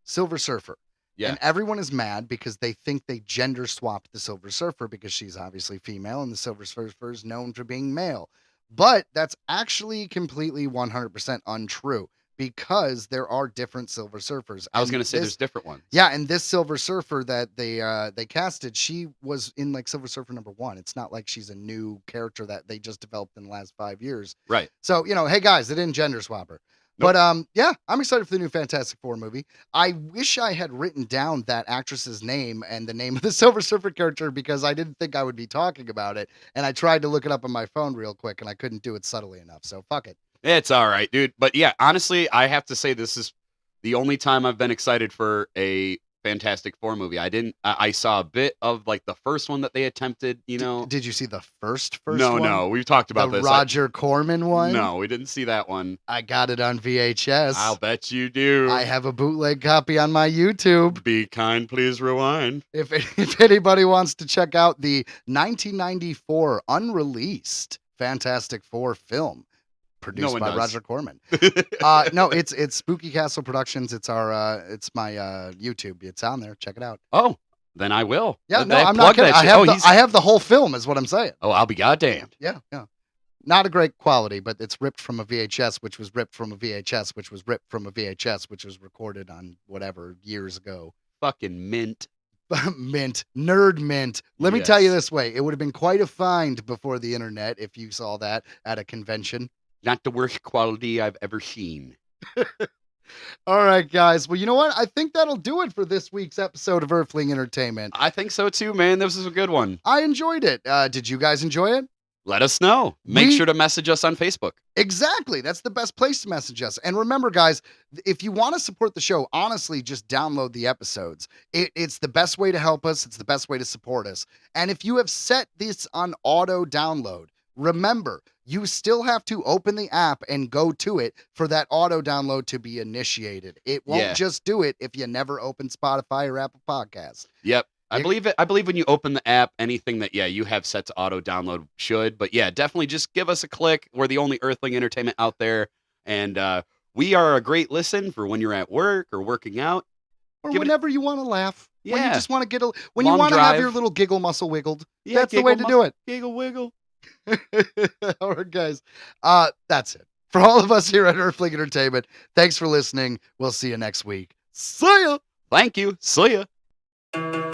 Silver Surfer. Yeah. And everyone is mad because they think they gender swapped the Silver Surfer because she's obviously female and the Silver Surfer is known for being male. But that's actually completely 100% untrue because there are different Silver Surfers. I was And going to say this- there's different ones. Yeah, and this Silver Surfer that they casted, she was in like Silver Surfer #1. It's not like she's a new character that they just developed in the last 5 years. Right. So, hey guys, they didn't gender swap her. Nope. But yeah, I'm excited for the new Fantastic Four movie. I wish I had written down that actress's name and the name of the Silver Surfer character because I didn't think I would be talking about it. And I tried to look it up on my phone real quick and I couldn't do it subtly enough. So fuck it. It's all right, dude. But yeah, honestly, I have to say this is the only time I've been excited for a Fantastic Four movie. I saw a bit of like the first one that they attempted, Did you see the first No, one? no, we've talked about The this. Roger Corman one? No, we didn't see that one. I got it on VHS. I'll bet you do. I have a bootleg copy on my YouTube. Be kind, please rewind. If anybody wants to check out the 1994 unreleased Fantastic Four film produced one by does. Roger Corman. No, it's Spooky Castle Productions. It's my YouTube. It's on there. Check it out. Oh, then I will. Yeah, no, They I'm plug not kidding. that shit. I have the whole film is what I'm saying. Oh, I'll be goddamned. Yeah. Not a great quality, but it's ripped from a VHS, which was ripped from a VHS, which was ripped from a VHS, which was recorded on whatever years ago. Fucking mint. Nerd mint. Let me tell you Yes. this way. It would have been quite a find before the internet if you saw that at a convention. Not the worst quality I've ever seen. All right, guys. Well, you know what? I think that'll do it for this week's episode of Earthling Entertainment. I think so too, man. This is a good one. I enjoyed it. Did you guys enjoy it? Let us know. Make We- sure to message us on Facebook. Exactly. That's the best place to message us. And remember, guys, if you want to support the show, honestly, just download the episodes. It's the best way to help us. It's the best way to support us. And if you have set this on auto download, remember, you still have to open the app and go to it for that auto download to be initiated. It won't Yeah. just do it if you never open Spotify or Apple Podcasts. Yep. I You- believe it. I believe when you open the app, anything that you have set to auto download should. But yeah, definitely just give us a click. We're the only Earthling Entertainment out there, and we are a great listen for when you're at work or working out. Or Give it- whenever you want to laugh. When you Yeah. just want to when you Long want to have drive. your little giggle muscle wiggled. Yeah, That's the way to giggle do it. Giggle wiggle. All right, guys. That's it. For all of us here at Earthling Entertainment, thanks for listening. We'll see you next week. See ya. Thank you. See ya.